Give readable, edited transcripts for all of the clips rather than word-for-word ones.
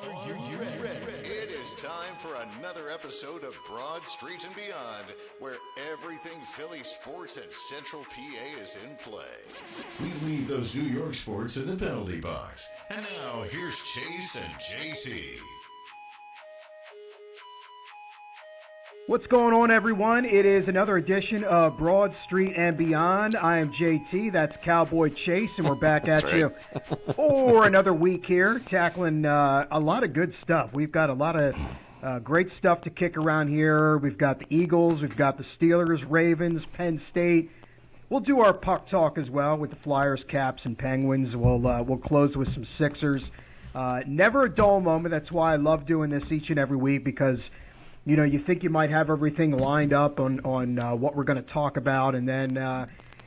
Are you ready? It is time for another episode of Broad Street and Beyond, where everything Philly sports at Central PA is in play. We leave those New York sports in the penalty box. And now, here's Chase and JT. What's going on, everyone? It is another edition of Broad Street and Beyond. I am JT, that's Cowboy Chase, and we're back at you for another week here, tackling a lot of good stuff. We've got a lot of great stuff to kick around here. We've got the Eagles, we've got the Steelers, Ravens, Penn State. We'll do our puck talk as well with the Flyers, Caps, and Penguins. We'll close with some Sixers. Never a dull moment. That's why I love doing this each and every week, because you know, you think you might have everything lined up on what we're going to talk about, and then,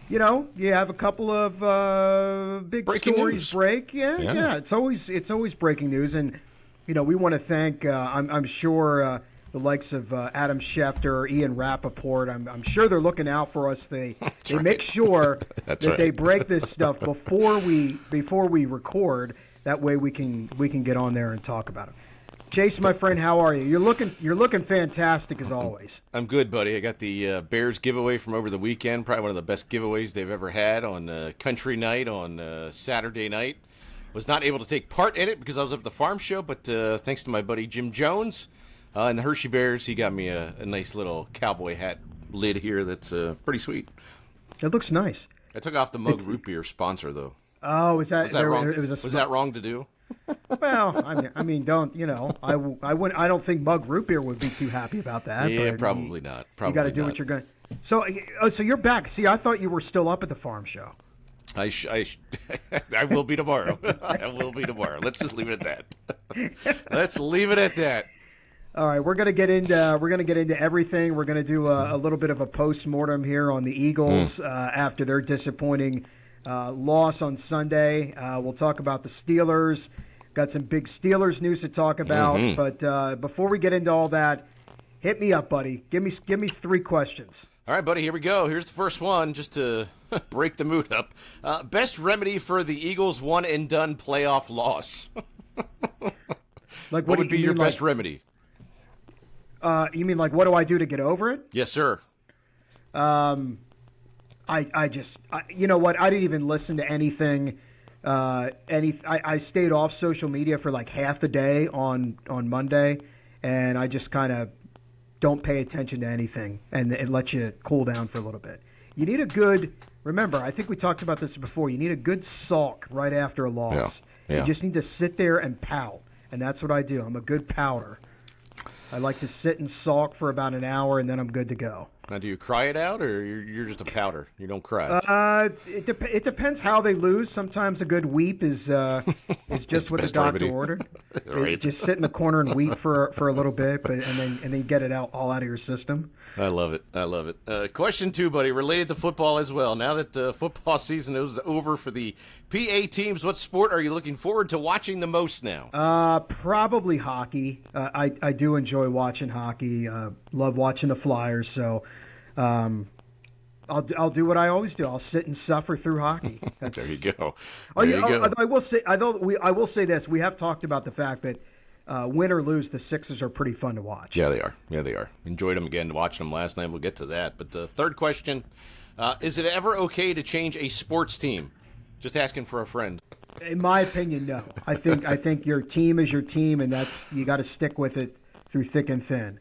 you know, you have a couple of big breaking stories news. break. Yeah. It's always breaking news, and you know, we want to thank. I'm sure the likes of Adam Schefter, Ian Rappaport. I'm sure they're looking out for us. They make sure that they break this stuff before we record. That way we can get on there and talk about it. Chase, my friend, how are you? You're looking fantastic as always. I'm good, buddy. I got the Bears giveaway from over the weekend. Probably one of the best giveaways they've ever had on country night on Saturday night. Was not able to take part in it because I was up at the farm show, but thanks to my buddy Jim Jones and the Hershey Bears, he got me a nice little cowboy hat lid here that's pretty sweet. It looks nice. I took off the Mug Root Beer sponsor, though. Oh, was that wrong? Was that wrong to do? Well, I mean, don't you know? I wouldn't. I don't think Mug Root Beer would be too happy about that. Yeah, but probably not. Probably you got to do not. what you're going. So you're back. See, I thought you were still up at the farm show. I will be tomorrow. I will be tomorrow. Let's just leave it at that. Let's leave it at that. All right, we're gonna get into everything. We're gonna do a little bit of a post-mortem here on the Eagles after their disappointing loss on Sunday. We'll talk about the Steelers. Got some big Steelers news to talk about. But before we get into all that, hit me up, buddy. Give me 3 questions. All right, buddy, here we go. Here's the first one, just to break the mood up. Best remedy for the Eagles' one-and-done playoff loss. Like, what would be your best remedy? You mean like what do I do to get over it? Yes, sir. I just you know what? I didn't even listen to anything. I stayed off social media for like half the day on Monday, and I just kind of don't pay attention to anything, and it lets you cool down for a little bit. You need a good. Remember, I think we talked about this before. You need a good sulk right after a loss. Yeah. You just need to sit there and pout, and that's what I do. I'm a good pouter. I like to sit and sulk for about an hour, and then I'm good to go. Now, do you cry it out, or you're just a powder? You don't cry? It depends how they lose. Sometimes a good weep is just what the doctor ordered. Right. Just sit in the corner and weep for a little bit, and then get it all out of your system. I love it. Question 2, buddy, related to football as well. Now that the football season is over for the PA teams, what sport are you looking forward to watching the most now? Probably hockey. I do enjoy watching hockey. Love watching the Flyers. So I'll do what I always do. I'll sit and suffer through hockey. There you go. I will say this. We have talked about the fact that win or lose, the Sixers are pretty fun to watch. Yeah, they are. Enjoyed them again, watching them last night. We'll get to that. But the third question, is it ever okay to change a sports team? Just asking for a friend. In my opinion, no. I think your team is your team, and you got to stick with it through thick and thin.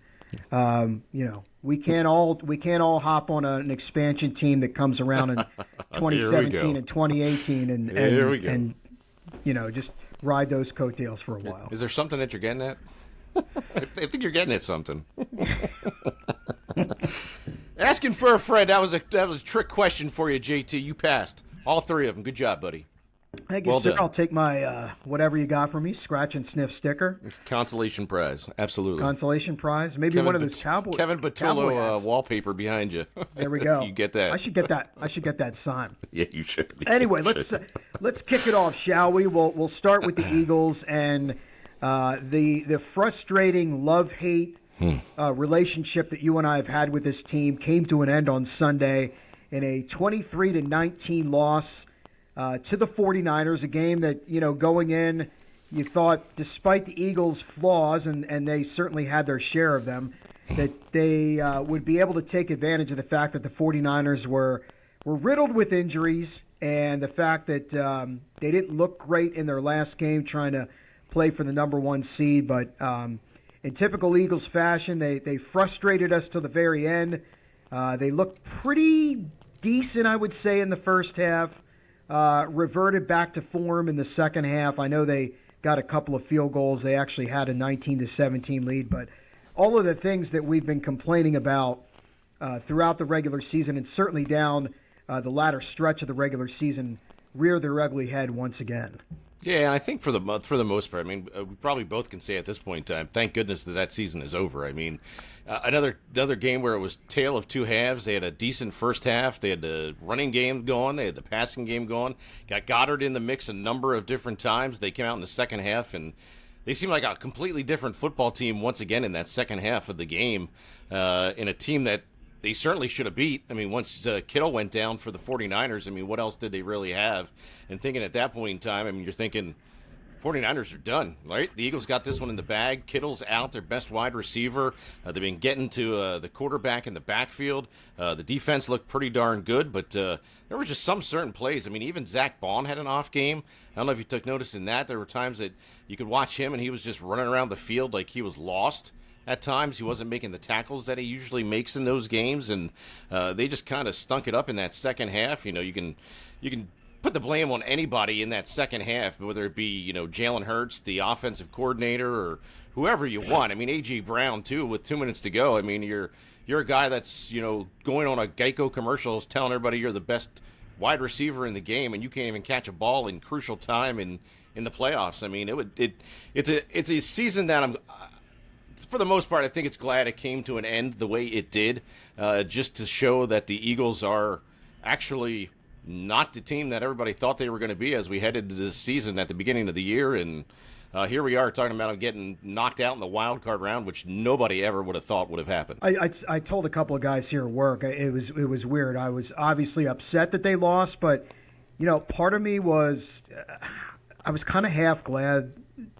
You know, we can't all hop on an expansion team that comes around in 2017 and 2018 and you know, just ride those coattails for a while. Is there something that you're getting at? I think you're getting at something. Asking for a friend. That was a trick question for you, JT. You passed all 3 of them. Good job, buddy. Thank you, well sir. I'll take my whatever you got for me, scratch and sniff sticker. Consolation prize, absolutely. Consolation prize, maybe one of those Cowboy. Kevin Patullo wallpaper behind you. There we go. You get that. I should get that signed. Yeah, you should. Anyway, let's kick it off, shall we? We'll start with the Eagles and the frustrating love-hate relationship that you and I have had with this team came to an end on Sunday in a 23-19 loss to the 49ers, a game that, you know, going in, you thought, despite the Eagles' flaws, and they certainly had their share of them, that they would be able to take advantage of the fact that the 49ers were riddled with injuries and the fact that they didn't look great in their last game trying to play for the number one seed. But in typical Eagles fashion, they frustrated us to the very end. They looked pretty decent, I would say, in the first half. Reverted back to form in the second half. I know they got a couple of field goals. They actually had a 19-17 lead, but all of the things that we've been complaining about throughout the regular season and certainly down the latter stretch of the regular season rear their ugly head once again. Yeah, and I think for the most part, I mean, we probably both can say at this point in time, thank goodness that season is over. I mean, another game where it was tale of two halves. They had a decent first half. They had the running game going. They had the passing game going. Got Goddard in the mix a number of different times. They came out in the second half, and they seemed like a completely different football team once again in that second half of the game, in a team that they certainly should have beat. I mean, once Kittle went down for the 49ers, I mean, what else did they really have? And thinking at that point in time, I mean, you're thinking 49ers are done, right? The Eagles got this one in the bag. Kittle's out, their best wide receiver. They've been getting to the quarterback in the backfield. The defense looked pretty darn good, but there were just some certain plays. I mean, even Zach Bond had an off game. I don't know if you took notice in that. There were times that you could watch him, and he was just running around the field like he was lost. At times, he wasn't making the tackles that he usually makes in those games, and they just kind of stunk it up in that second half. You know, you can put the blame on anybody in that second half, whether it be, you know, Jalen Hurts, the offensive coordinator, or whoever you want. I mean, A.J. Brown, too, with 2 minutes to go. I mean, you're a guy that's, you know, going on a Geico commercial telling everybody you're the best wide receiver in the game, and you can't even catch a ball in crucial time in the playoffs. I mean, it's a season that for the most part, I think it's glad it came to an end the way it did, just to show that the Eagles are actually not the team that everybody thought they were going to be as we headed to this season at the beginning of the year. And here we are talking about getting knocked out in the wild card round, which nobody ever would have thought would have happened. I told a couple of guys here at work, it was weird. I was obviously upset that they lost, but, you know, part of me was I was kind of half glad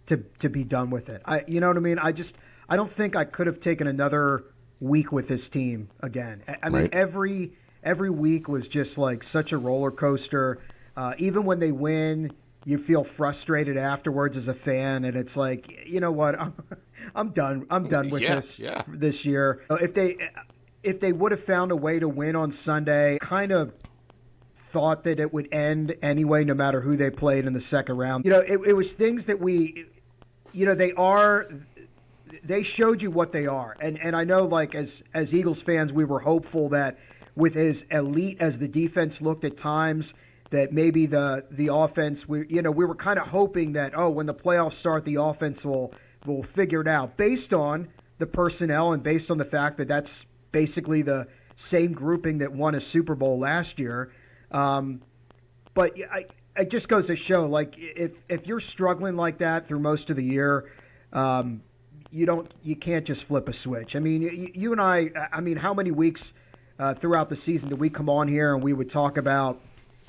to be done with it. You know what I mean? I don't think I could have taken another week with this team again. I mean, right. Every week was just like such a roller coaster. Even when they win, you feel frustrated afterwards as a fan, and it's like, you know what, I'm done. I'm done with this year. If they would have found a way to win on Sunday, kind of thought that it would end anyway, no matter who they played in the second round. You know, it was things that they showed you what they are. And I know, like, as Eagles fans, we were hopeful that with as elite as the defense looked at times, that maybe the offense, we were kind of hoping that, when the playoffs start, the offense will figure it out based on the personnel and based on the fact that that's basically the same grouping that won a Super Bowl last year. But it just goes to show, like, if you're struggling like that through most of the year, you can't just flip a switch. I mean, you and I mean, how many weeks throughout the season did we come on here and we would talk about,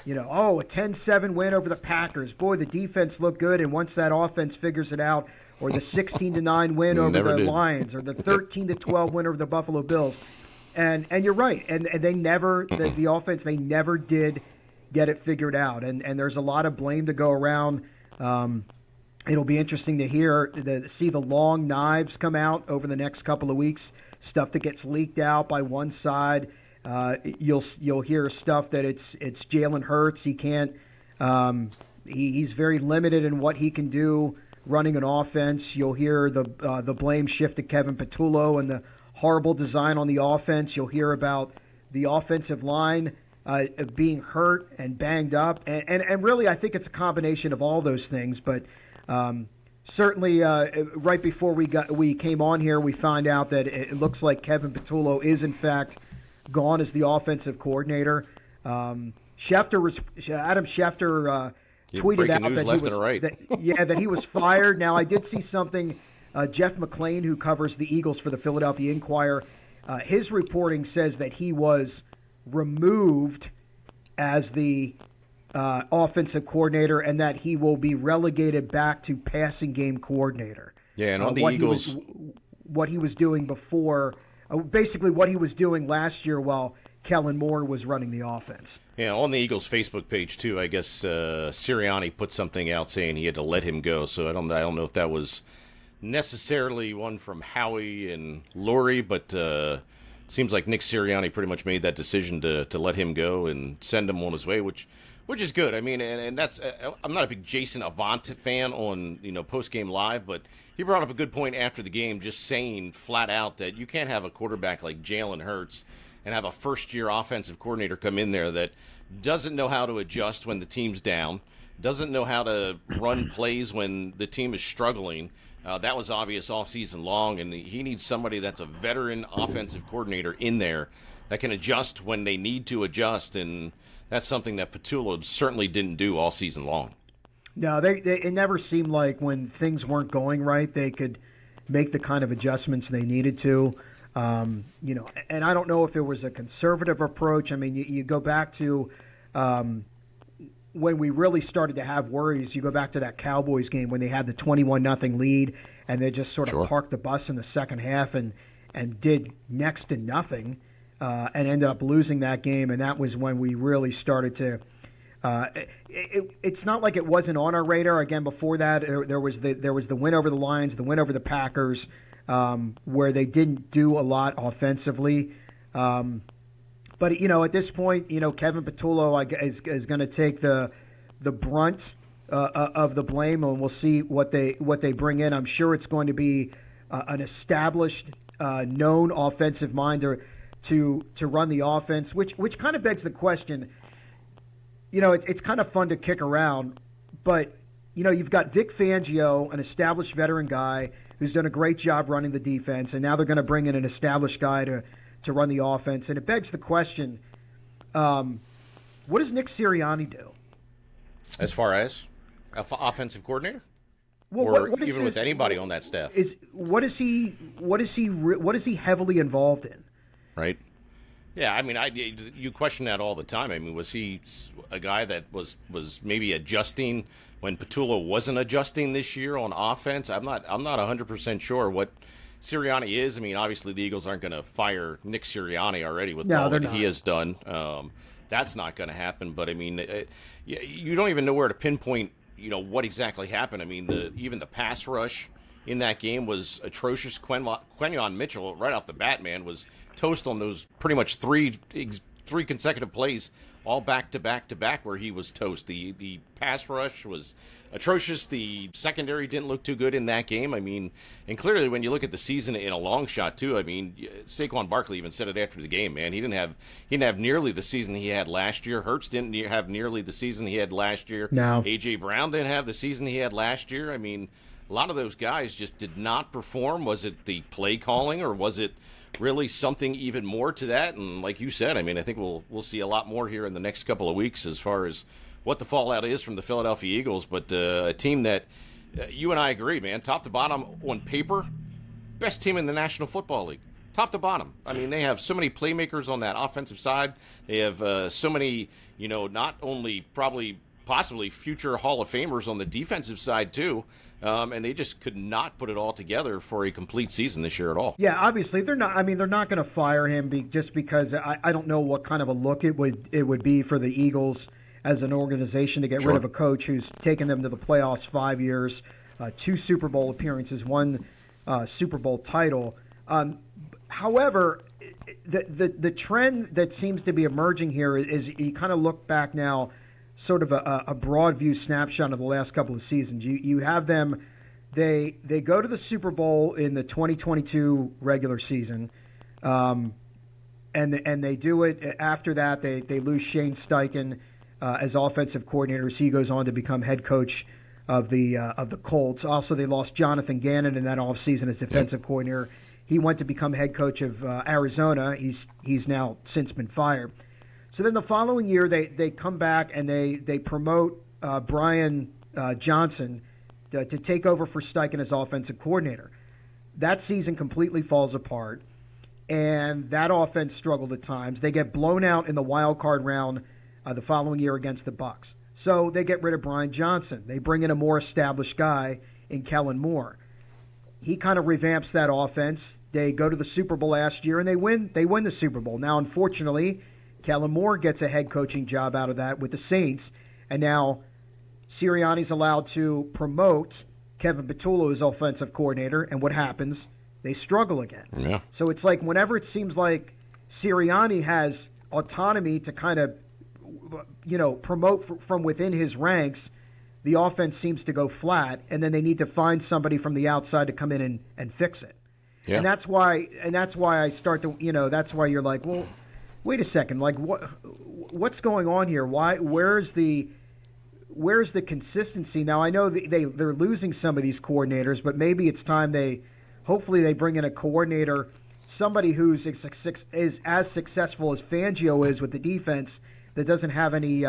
a 10-7 win over the Packers. Boy, the defense looked good, and once that offense figures it out, or the 16-9 win over the Lions, or the 13-12 win over the Buffalo Bills. And you're right. And they never, the offense, they never did get it figured out. And there's a lot of blame to go around. It'll be interesting to see the long knives come out over the next couple of weeks, stuff that gets leaked out by one side. You'll hear stuff that it's Jalen Hurts. He can't. He's very limited in what he can do running an offense. You'll hear the blame shift to Kevin Patullo and the horrible design on the offense. You'll hear about the offensive line being hurt and banged up, and really I think it's a combination of all those things. But certainly, right before we came on here, we found out that it looks like Kevin Patullo is in fact gone as the offensive coordinator. Adam Schefter tweeted out that he was fired. Now, I did see something. Jeff McClain, who covers the Eagles for the Philadelphia Inquirer, his reporting says that he was removed as the offensive coordinator, and that he will be relegated back to passing game coordinator. Yeah, and on the Eagles, what he was doing before, basically what he was doing last year while Kellen Moore was running the offense. Yeah, on the Eagles' Facebook page too. I guess Sirianni put something out saying he had to let him go. So I don't know if that was necessarily one from Howie and Lurie, but seems like Nick Sirianni pretty much made that decision to let him go and send him on his way, which is good. I mean, and that's I'm not a big Jason Avant fan on post game live, but he brought up a good point after the game, just saying flat out that you can't have a quarterback like Jalen Hurts and have a first-year offensive coordinator come in there that doesn't know how to adjust when the team's down, doesn't know how to run plays when the team is struggling. That was obvious all season long, and he needs somebody that's a veteran offensive coordinator in there that can adjust when they need to adjust, and that's something that Patullo certainly didn't do all season long. No, it never seemed like when things weren't going right, they could make the kind of adjustments they needed to. And I don't know if it was a conservative approach. I mean, you go back to when we really started to have worries. You go back to that Cowboys game when they had the 21-0 lead, and they just sort of parked the bus in the second half and did next to nothing, and ended up losing that game. And that was when we really started to. It's not like it wasn't on our radar. Again, before that, there was the win over the Lions, the win over the Packers. Where they didn't do a lot offensively. But, at this point, Kevin Patullo is going to take the brunt of the blame, and we'll see what they bring in. I'm sure it's going to be an established, known offensive mind to run the offense, which kind of begs the question, it's kind of fun to kick around, but, you've got Vic Fangio, an established veteran guy, who's done a great job running the defense, and now they're going to bring in an established guy to run the offense. And it begs the question, what does Nick Sirianni do? As far as offensive coordinator? Well, or even with anybody on that staff? What is he heavily involved in? Right. Yeah, I mean, you question that all the time. I mean, was he a guy that was maybe adjusting when Patullo wasn't adjusting this year on offense? I'm not 100% sure what Sirianni is. I mean, obviously the Eagles aren't going to fire Nick Sirianni already with all that he has done. That's not going to happen. But I mean, you don't even know where to pinpoint, what exactly happened. I mean, even the pass rush in that game was atrocious. Quenyon Mitchell, right off the bat, man, was toast on those pretty much three consecutive plays, all back to back where he was toast. The pass rush was atrocious. The secondary didn't look too good in that game. I mean, and clearly when you look at the season in a long shot too, I mean, Saquon Barkley even said it after the game, man. He didn't have nearly the season he had last year. Hurts didn't have nearly the season he had last year. No. A.J. Brown didn't have the season he had last year. I mean, a lot of those guys just did not perform. Was it the play calling, or was it really something even more to that? And like you said, I mean, I think we'll see a lot more here in the next couple of weeks as far as what the fallout is from the Philadelphia Eagles. But a team that you and I agree, man, top to bottom on paper, best team in the National Football League. Top to bottom. I mean, they have so many playmakers on that offensive side. They have so many, not only possibly future Hall of Famers on the defensive side too. And they just could not put it all together for a complete season this year at all. Yeah, obviously they're not. I mean, they're not going to fire him just because I don't know what kind of a look it would be for the Eagles as an organization to get rid of a coach who's taken them to the playoffs 5 years, 2 Super Bowl appearances, 1 Super Bowl title. However, the trend that seems to be emerging here is you kind of look back now, sort of a broad view snapshot of the last couple of seasons. You have them, they go to the Super Bowl in the 2022 regular season, and they do it. After that, they lose Shane Steichen as offensive coordinator. He goes on to become head coach of the Colts. Also, they lost Jonathan Gannon in that offseason as defensive coordinator. He went to become head coach of Arizona. He's now since been fired. So then the following year, they come back and they promote Brian Johnson to take over for Steichen as offensive coordinator. That season completely falls apart, and that offense struggled at times. They get blown out in the wild card round the following year against the Bucs. So they get rid of Brian Johnson. They bring in a more established guy in Kellen Moore. He kind of revamps that offense. They go to the Super Bowl last year, and they win the Super Bowl. Now, unfortunately, Kellen Moore gets a head coaching job out of that with the Saints, and now Sirianni's allowed to promote Kevin Patullo as offensive coordinator, and what happens? They struggle again. Yeah. So it's like whenever it seems like Sirianni has autonomy to kind of, promote from within his ranks, the offense seems to go flat, and then they need to find somebody from the outside to come in and fix it. Yeah. And that's why I start to, that's why you're like, well, wait a second, like what's going on here? Where's the consistency? Now I know they're losing some of these coordinators, but maybe it's time hopefully they bring in a coordinator, somebody who's is as successful as Fangio is with the defense, that doesn't have any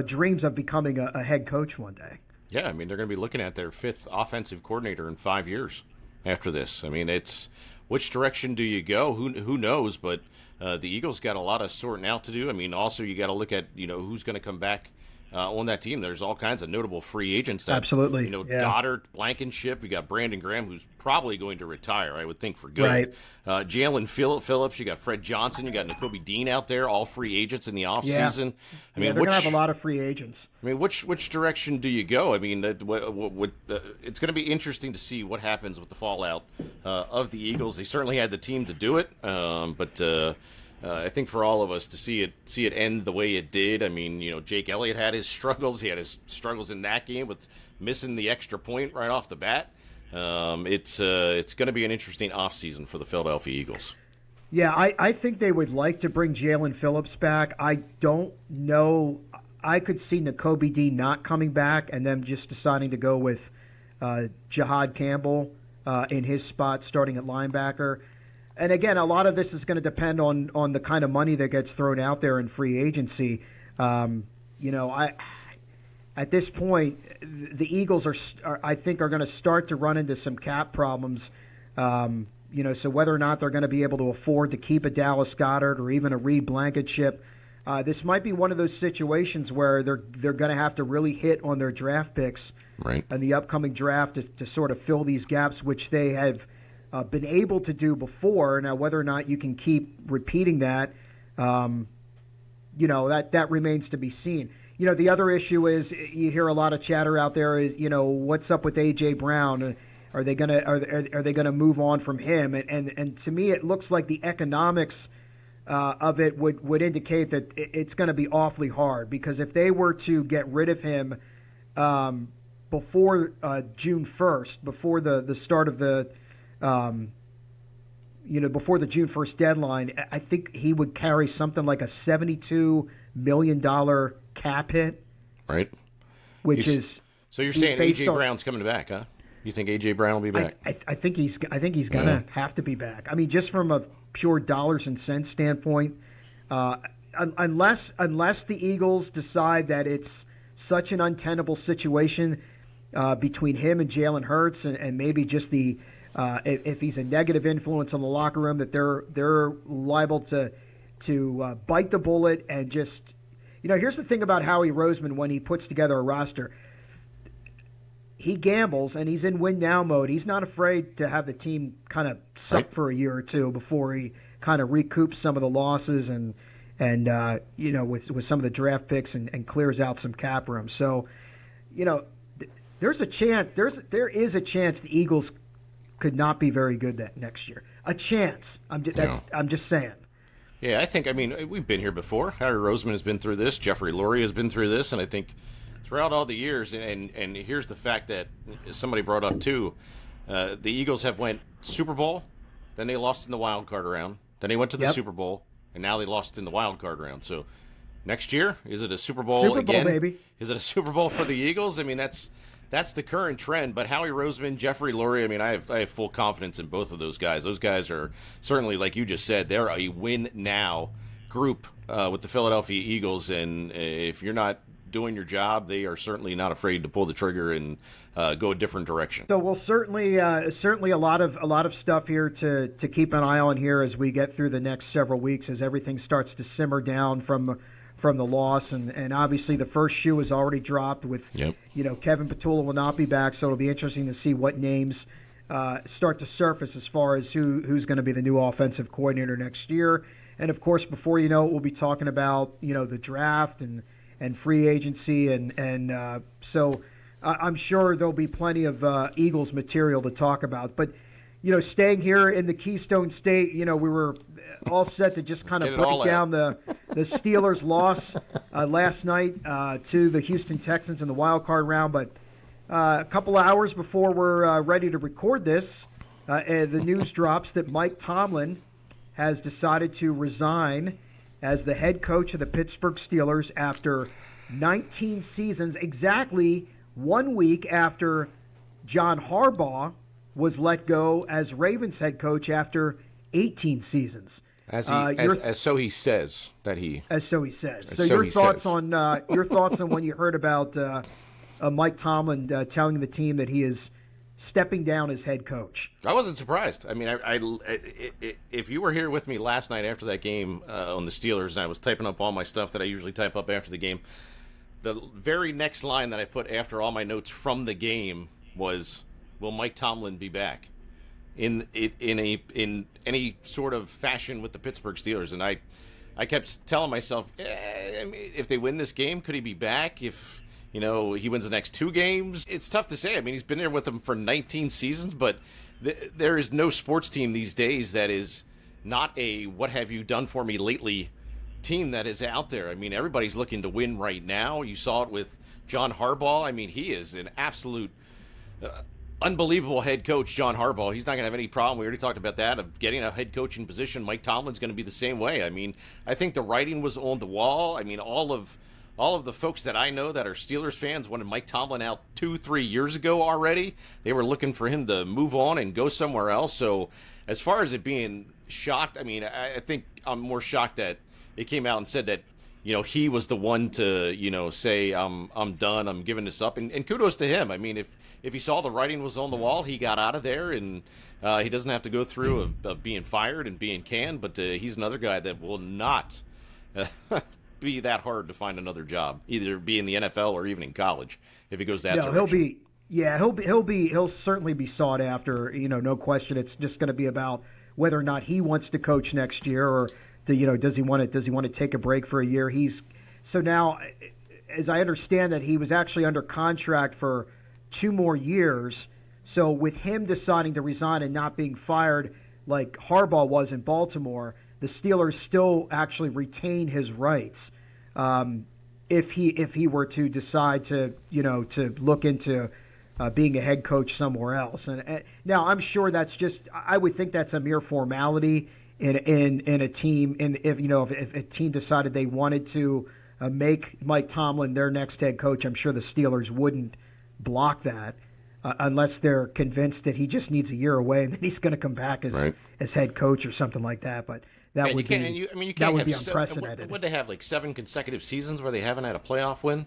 dreams of becoming a head coach one day. Yeah, I mean, they're going to be looking at their 5th offensive coordinator in 5 years after this. I mean, it's which direction do you go? Who knows? But the Eagles got a lot of sorting out to do. I mean, also you got to look at who's going to come back on that team. There's all kinds of notable free agents. Absolutely. Yeah. Goddard, Blankenship. You got Brandon Graham, who's probably going to retire, I would think, for good. Right. Jalen Phillips. You got Fred Johnson. You got Nakobe Dean out there, all free agents in the offseason. Yeah. I mean, they're going to have a lot of free agents. I mean, which direction do you go? I mean, it's going to be interesting to see what happens with the fallout of the Eagles. They certainly had the team to do it, but I think for all of us to see it end the way it did. I mean, Jake Elliott had his struggles. He had his struggles in that game with missing the extra point right off the bat. It's going to be an interesting offseason for the Philadelphia Eagles. Yeah, I think they would like to bring Jalen Phillips back. I don't know. I could see Nakobe Dean not coming back and them just deciding to go with Jahad Campbell in his spot starting at linebacker. And again, a lot of this is going to depend on the kind of money that gets thrown out there in free agency. At this point, the Eagles I think are going to start to run into some cap problems. So whether or not they're going to be able to afford to keep a Dallas Goedert or even a Reed Blankenship, this might be one of those situations where they're going to have to really hit on their draft picks in the upcoming draft to sort of fill these gaps, which they have been able to do before. Now, whether or not you can keep repeating that, that remains to be seen. The other issue is you hear a lot of chatter out there is, what's up with A.J. Brown? Are they gonna move on from him? And to me, it looks like the economics of it would indicate that it's going to be awfully hard, because if they were to get rid of him before June 1st, before the start of the before the June 1st deadline, I think he would carry something like a $72 million cap hit. Right. So you're saying A.J. Brown's coming back, huh? You think A.J. Brown will be back? I think he's going to have to be back. I mean, just from a pure dollars and cents standpoint, unless the Eagles decide that it's such an untenable situation between him and Jalen Hurts, and maybe just if he's a negative influence on the locker room, that they're liable to bite the bullet and just here's the thing about Howie Roseman when he puts together a roster. He gambles, and he's in win-now mode. He's not afraid to have the team kind of suck for a year or two before he kind of recoups some of the losses and with some of the draft picks and clears out some cap room. So, there's a chance. There is a chance the Eagles could not be very good that next year. A chance. I'm just saying. Yeah, I think. I mean, we've been here before. Howie Roseman has been through this. Jeffrey Lurie has been through this, and I think throughout all the years, and here's the fact that somebody brought up too, the Eagles have went Super Bowl, then they lost in the wild card round, then they went to the Super Bowl, and now they lost in the wild card round. So next year, is it a Super Bowl again? Baby. Is it a Super Bowl for the Eagles? I mean, that's the current trend. But Howie Roseman, Jeffrey Lurie, I mean, I have full confidence in both of those guys. Those guys are certainly, like you just said, they're a win now group with the Philadelphia Eagles, and if you're not doing your job, they are certainly not afraid to pull the trigger and go a different direction. So we'll certainly a lot of stuff here to keep an eye on here as we get through the next several weeks, as everything starts to simmer down from from the loss, and obviously the first shoe is already dropped with, Kevin Patullo will not be back, so it'll be interesting to see what names start to surface as far as who's going to be the new offensive coordinator next year. And, of course, before you know it, we'll be talking about, the draft and free agency. And so I'm sure there'll be plenty of Eagles material to talk about. But, staying here in the Keystone State, we were all set to just kind of break down the Steelers' loss last night to the Houston Texans in the wild card round. But a couple of hours before we're ready to record this, the news drops that Mike Tomlin has decided to resign as the head coach of the Pittsburgh Steelers after 19 seasons, exactly 1 week after John Harbaugh was let go as Ravens head coach after 18 seasons. So he says that he. As so he says. So your thoughts on when you heard about Mike Tomlin telling the team that he is stepping down as head coach? I wasn't surprised. I mean, if you were here with me last night after that game on the Steelers, and I was typing up all my stuff that I usually type up after the game, the very next line that I put after all my notes from the game was, "Will Mike Tomlin be back in any sort of fashion with the Pittsburgh Steelers?" And I kept telling myself, I mean, if they win this game, could he be back? If he wins the next 2 games. It's tough to say. I mean, he's been there with them for 19 seasons, but there is no sports team these days that is not a what have you done for me lately team that is out there. I mean, everybody's looking to win right now. You saw it with John Harbaugh. I mean, he is an absolute unbelievable head coach, John Harbaugh. He's not going to have any problem. We already talked about that, of getting a head coaching position. Mike Tomlin's going to be the same way. I mean, I think the writing was on the wall. I mean, all of the folks that I know that are Steelers fans wanted Mike Tomlin out 2-3 years ago already. They were looking for him to move on and go somewhere else. So as far as it being shocked, I mean, I think I'm more shocked that it came out and said that, he was the one to, say, I'm done, I'm giving this up. And kudos to him. I mean, if he saw the writing was on the wall, he got out of there, and he doesn't have to go through of being fired and being canned. But he's another guy that will not be that hard to find another job, either be in the NFL or even in college, if he goes that direction. He'll certainly be sought after. No question. It's just going to be about whether or not he wants to coach next year, or does he want to take a break for a year? So now, as I understand that he was actually under contract for 2 more years. So with him deciding to resign and not being fired like Harbaugh was in Baltimore, the Steelers still actually retain his rights if he were to decide to look into being a head coach somewhere else. And now I'm sure I would think that's a mere formality in a team. And if a team decided they wanted to make Mike Tomlin their next head coach, I'm sure the Steelers wouldn't block that unless they're convinced that he just needs a year away and then he's going to come back as head coach or something like that. But that would be unprecedented. Would they have like 7 consecutive seasons where they haven't had a playoff win?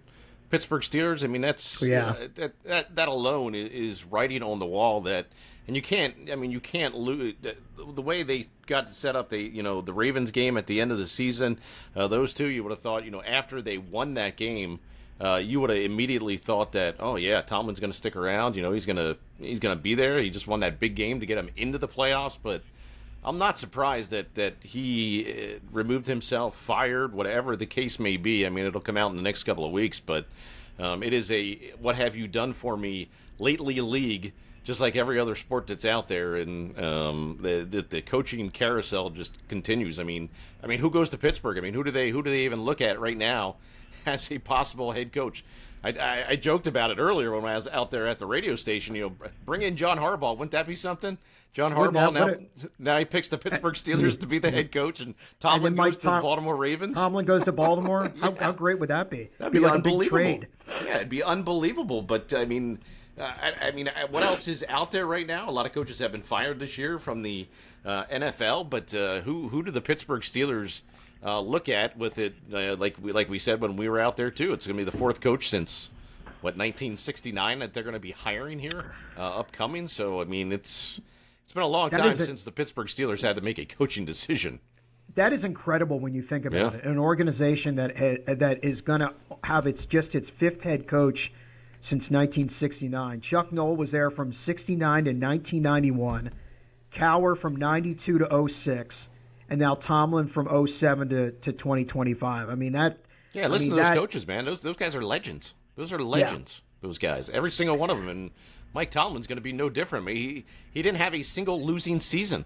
Pittsburgh Steelers. I mean, that's that alone is writing on the wall. And you can't lose. The way they got set up, the Ravens game at the end of the season, those two, you would have thought, after they won that game, you would have immediately thought that, oh yeah, Tomlin's going to stick around. He's going to be there. He just won that big game to get him into the playoffs. But I'm not surprised that he removed himself, fired, whatever the case may be. I mean, it'll come out in the next couple of weeks, but it is a what have you done for me lately league, just like every other sport that's out there, and the coaching carousel just continues. I mean, who goes to Pittsburgh? I mean, who do they even look at right now as a possible head coach? I joked about it earlier when I was out there at the radio station. Bring in John Harbaugh. Wouldn't that be something? John Harbaugh now he picks the Pittsburgh Steelers to be the head coach, and Tomlin goes to the Baltimore Ravens. Tomlin goes to Baltimore. How great would that be? That'd be like unbelievable. A big trade. Yeah, it'd be unbelievable. But I mean, what else is out there right now? A lot of coaches have been fired this year from the NFL, but who do the Pittsburgh Steelers look at with it? Like we said when we were out there too, it's going to be the 4th coach since 1969 that they're going to be hiring here upcoming. So I mean, it's been a long time since the Pittsburgh Steelers had to make a coaching decision. That is incredible when you think about it. An organization that is going to have its fifth head coach since 1969. Chuck Noll was there from 69 to 1991, Cower from 92 to 06, and now Tomlin from 07 to 2025. I mean that. Yeah, listen to those coaches, man. Those guys are legends. Those are legends. Yeah. Those guys, every single one of them, and Mike Tomlin's going to be no different. I mean, he didn't have a single losing season.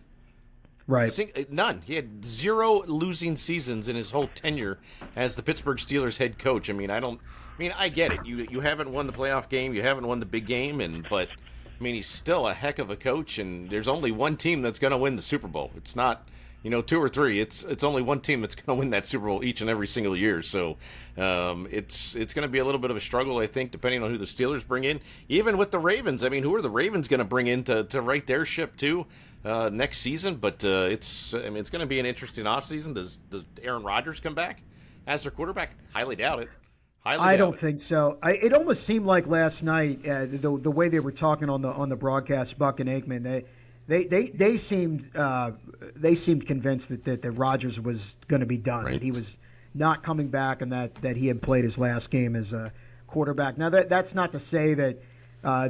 Right. None. He had 0 losing seasons in his whole tenure as the Pittsburgh Steelers head coach. I mean, I get it. You haven't won the playoff game, you haven't won the big game, but I mean, he's still a heck of a coach. And there's only one team that's going to win the Super Bowl. It's not 2 or 3. It's only one team that's going to win that Super Bowl each and every single year. So it's going to be a little bit of a struggle, I think, depending on who the Steelers bring in. Even with the Ravens, I mean, who are the Ravens going to bring in to right their ship too next season? But it's going to be an interesting offseason. Does Aaron Rodgers come back as their quarterback? Highly doubt it. I don't think so. It almost seemed like last night the way they were talking on the broadcast, Buck and Aikman, They seemed convinced that Rodgers was going to be done, right. That he was not coming back, and that he had played his last game as a quarterback. Now that's not to say that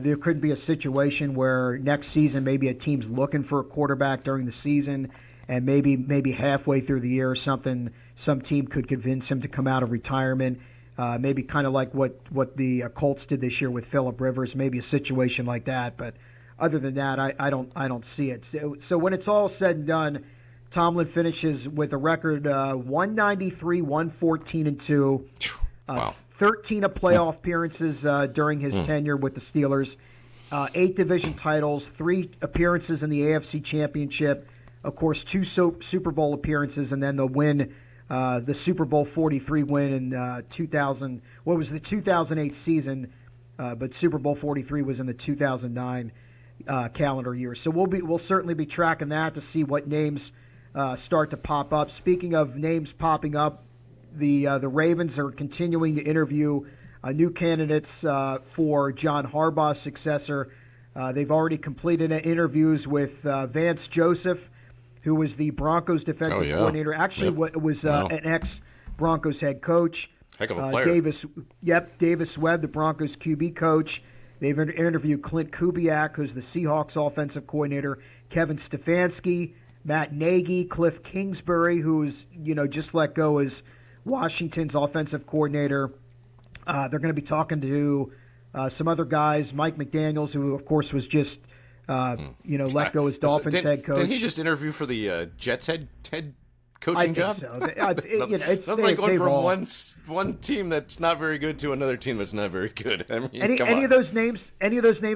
there could be a situation where next season maybe a team's looking for a quarterback during the season, and maybe halfway through the year or something, some team could convince him to come out of retirement. Maybe kind of like what the Colts did this year with Phillip Rivers, maybe a situation like that, but. Other than that, I don't see it. So when it's all said and done, Tomlin finishes with a record 193, 114, and 2. Wow. 13 playoff appearances during his tenure with the Steelers. 8 division titles, 3 appearances in the AFC Championship. Of course, 2 Super Bowl appearances, and then the Super Bowl 43 win in 2000. What was the 2008 season? But Super Bowl 43 was in the 2009. Calendar year. So we'll certainly be tracking that to see what names start to pop up. Speaking of names popping up, the Ravens are continuing to interview new candidates for John Harbaugh's successor. They've already completed interviews with Vance Joseph, who was the Broncos defensive coordinator. Actually, was an ex-Broncos head coach. Heck of a player. Davis Webb, the Broncos QB coach. They've interviewed Clint Kubiak, who's the Seahawks offensive coordinator, Kevin Stefanski, Matt Nagy, Cliff Kingsbury, who's just let go as Washington's offensive coordinator. They're going to be talking to some other guys, Mike McDaniels, who of course was just let go as Dolphins head coach. Didn't he just interview for the Jets head coaching job? So. Nothing going from one team that's not very good to another team that's not very good. I mean, any of those names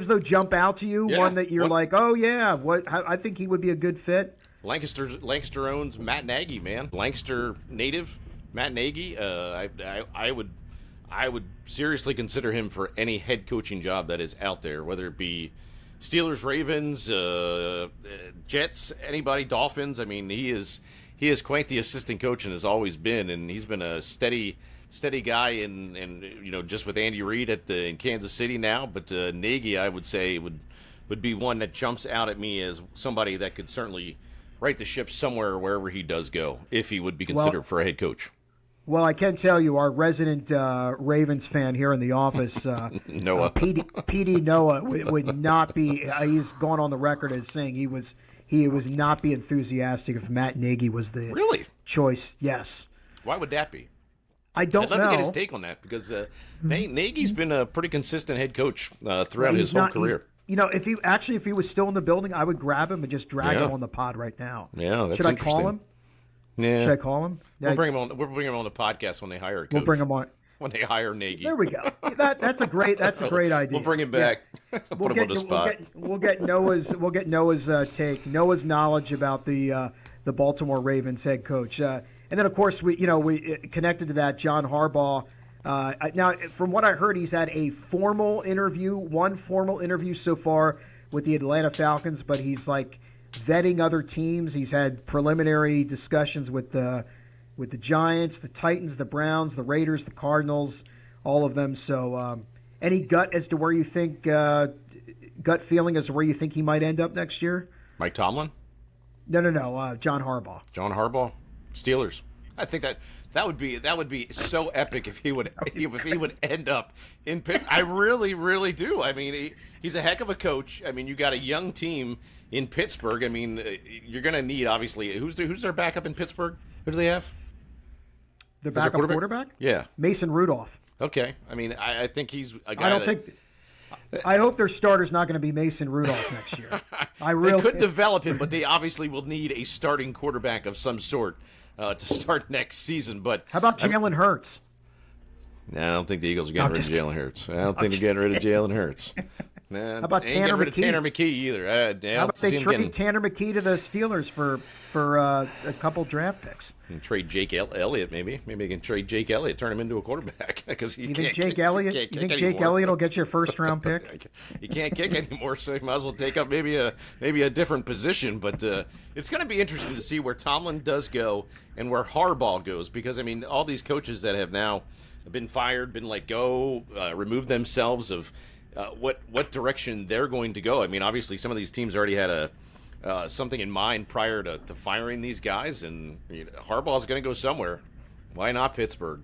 though jump out to you? Yeah. One that you're like, oh yeah, I think he would be a good fit. Lancaster owns Matt Nagy, man. Lancaster native Matt Nagy. I would seriously consider him for any head coaching job that is out there, whether it be Steelers, Ravens, Jets, anybody, Dolphins. I mean, he is quite the assistant coach and has always been, and he's been a steady guy and just with Andy Reid in Kansas City now. But Nagy, I would say, would be one that jumps out at me as somebody that could certainly right the ship somewhere wherever he does go, if he would be considered for a head coach. Well, I can tell you, our resident Ravens fan here in the office, Noah, PD Noah, would not be. He's gone on the record as saying he was not be enthusiastic if Matt Nagy was the choice. Yes. Why would that be? I'd love to get his take on that because Nagy's been a pretty consistent head coach throughout his whole career. If he was still in the building, I would grab him and just drag him on the pod right now. Yeah, that's Should I interesting. Call him? Yeah. Should I call him? We'll bring him on. We'll bring him on the podcast when they hire a coach. We'll bring him on when they hire Nagy. There we go. That's a great idea. We'll bring him back. Yeah. Put him on the spot. We'll get Noah's take, Noah's knowledge about the Baltimore Ravens head coach, and then of course we connected to that John Harbaugh. Now, from what I heard, he's had one formal interview so far with the Atlanta Falcons, but he's vetting other teams. He's had preliminary discussions with the Giants, the Titans, the Browns, the Raiders, the Cardinals, all of them. So, any gut feeling as to where you think he might end up next year? Mike Tomlin? No. John Harbaugh. John Harbaugh. Steelers. I think that would be so epic if he would end up in Pittsburgh. I really, really do. I mean, he's a heck of a coach. I mean, you got a young team in Pittsburgh. I mean, you're going to need, obviously, who's their backup in Pittsburgh? Who do they have? The backup quarterback? Yeah. Mason Rudolph. Okay. I mean, I think he's a guy I hope their starter's not going to be Mason Rudolph next year. They could develop him, but they obviously will need a starting quarterback of some sort to start next season. But how about Jalen Hurts? No, I don't think the Eagles are getting rid of Jalen Hurts. I don't think they're getting rid of Jalen Hurts. Nah, how about ain't getting rid of Tanner McKee either. How about they trade Tanner McKee to the Steelers for a couple draft picks? And trade Jake Elliott, maybe. Maybe they can trade Jake Elliott, turn him into a quarterback because you think Jake Elliott will get your first round pick? He can't kick anymore, so he might as well take up maybe a different position. But it's going to be interesting to see where Tomlin does go and where Harbaugh goes, because I mean, all these coaches that have now been fired, been let go, removed themselves of what direction they're going to go. I mean, obviously, some of these teams already had something in mind prior to firing these guys, and Harbaugh's going to go somewhere. Why not Pittsburgh?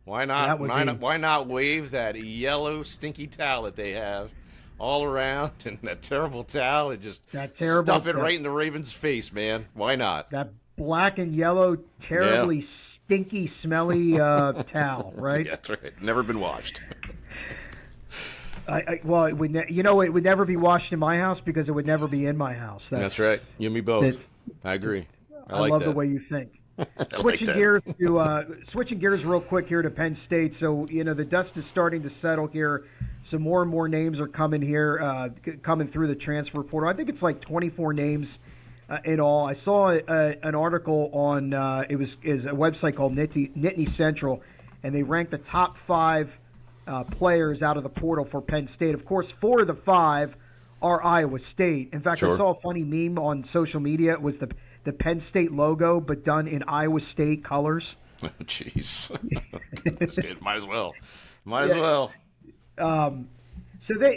Why not wave that yellow stinky towel that they have all around, and that terrible towel, and just stuff it right in the Ravens' face, man? Why not? That black and yellow, terribly stinky, smelly towel, right? Yeah, that's right. Never been washed. Well, it would it would never be washed in my house because it would never be in my house. That's right. You and me both. I agree. I like love that. The way you think. Switching gears real quick here to Penn State. So the dust is starting to settle here. So more and more names are coming here, coming through the transfer portal. I think it's like 24 names in all. I saw an article on is a website called Nittany Central, and they ranked the top 5 players out of the portal for Penn State. Of course, 4 of the 5 are Iowa State. In fact, I saw a funny meme on social media. It was the Penn State logo, but done in Iowa State colors. Jeez. Might as well. Might as well. So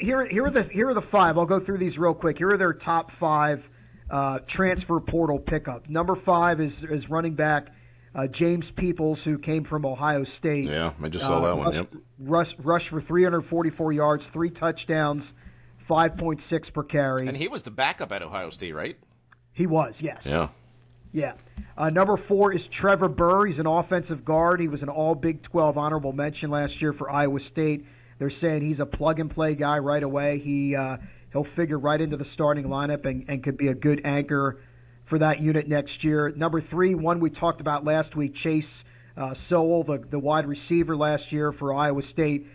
here are the 5. I'll go through these real quick. Here are their top 5 transfer portal pickups. Number 5 is running back James Peoples, who came from Ohio State. Yeah, I just saw that one. Yep. Rushed for 344 yards, 3 touchdowns, 5.6 per carry. And he was the backup at Ohio State, right? He was, yes. Yeah. Yeah. Number 4 is Trevor Burr. He's an offensive guard. He was an all Big 12 honorable mention last year for Iowa State. They're saying he's a plug-and-play guy right away. He'll figure right into the starting lineup and could be a good anchor for that unit next year. Number 3, one we talked about last week, Chase Sowell, the wide receiver last year for Iowa State.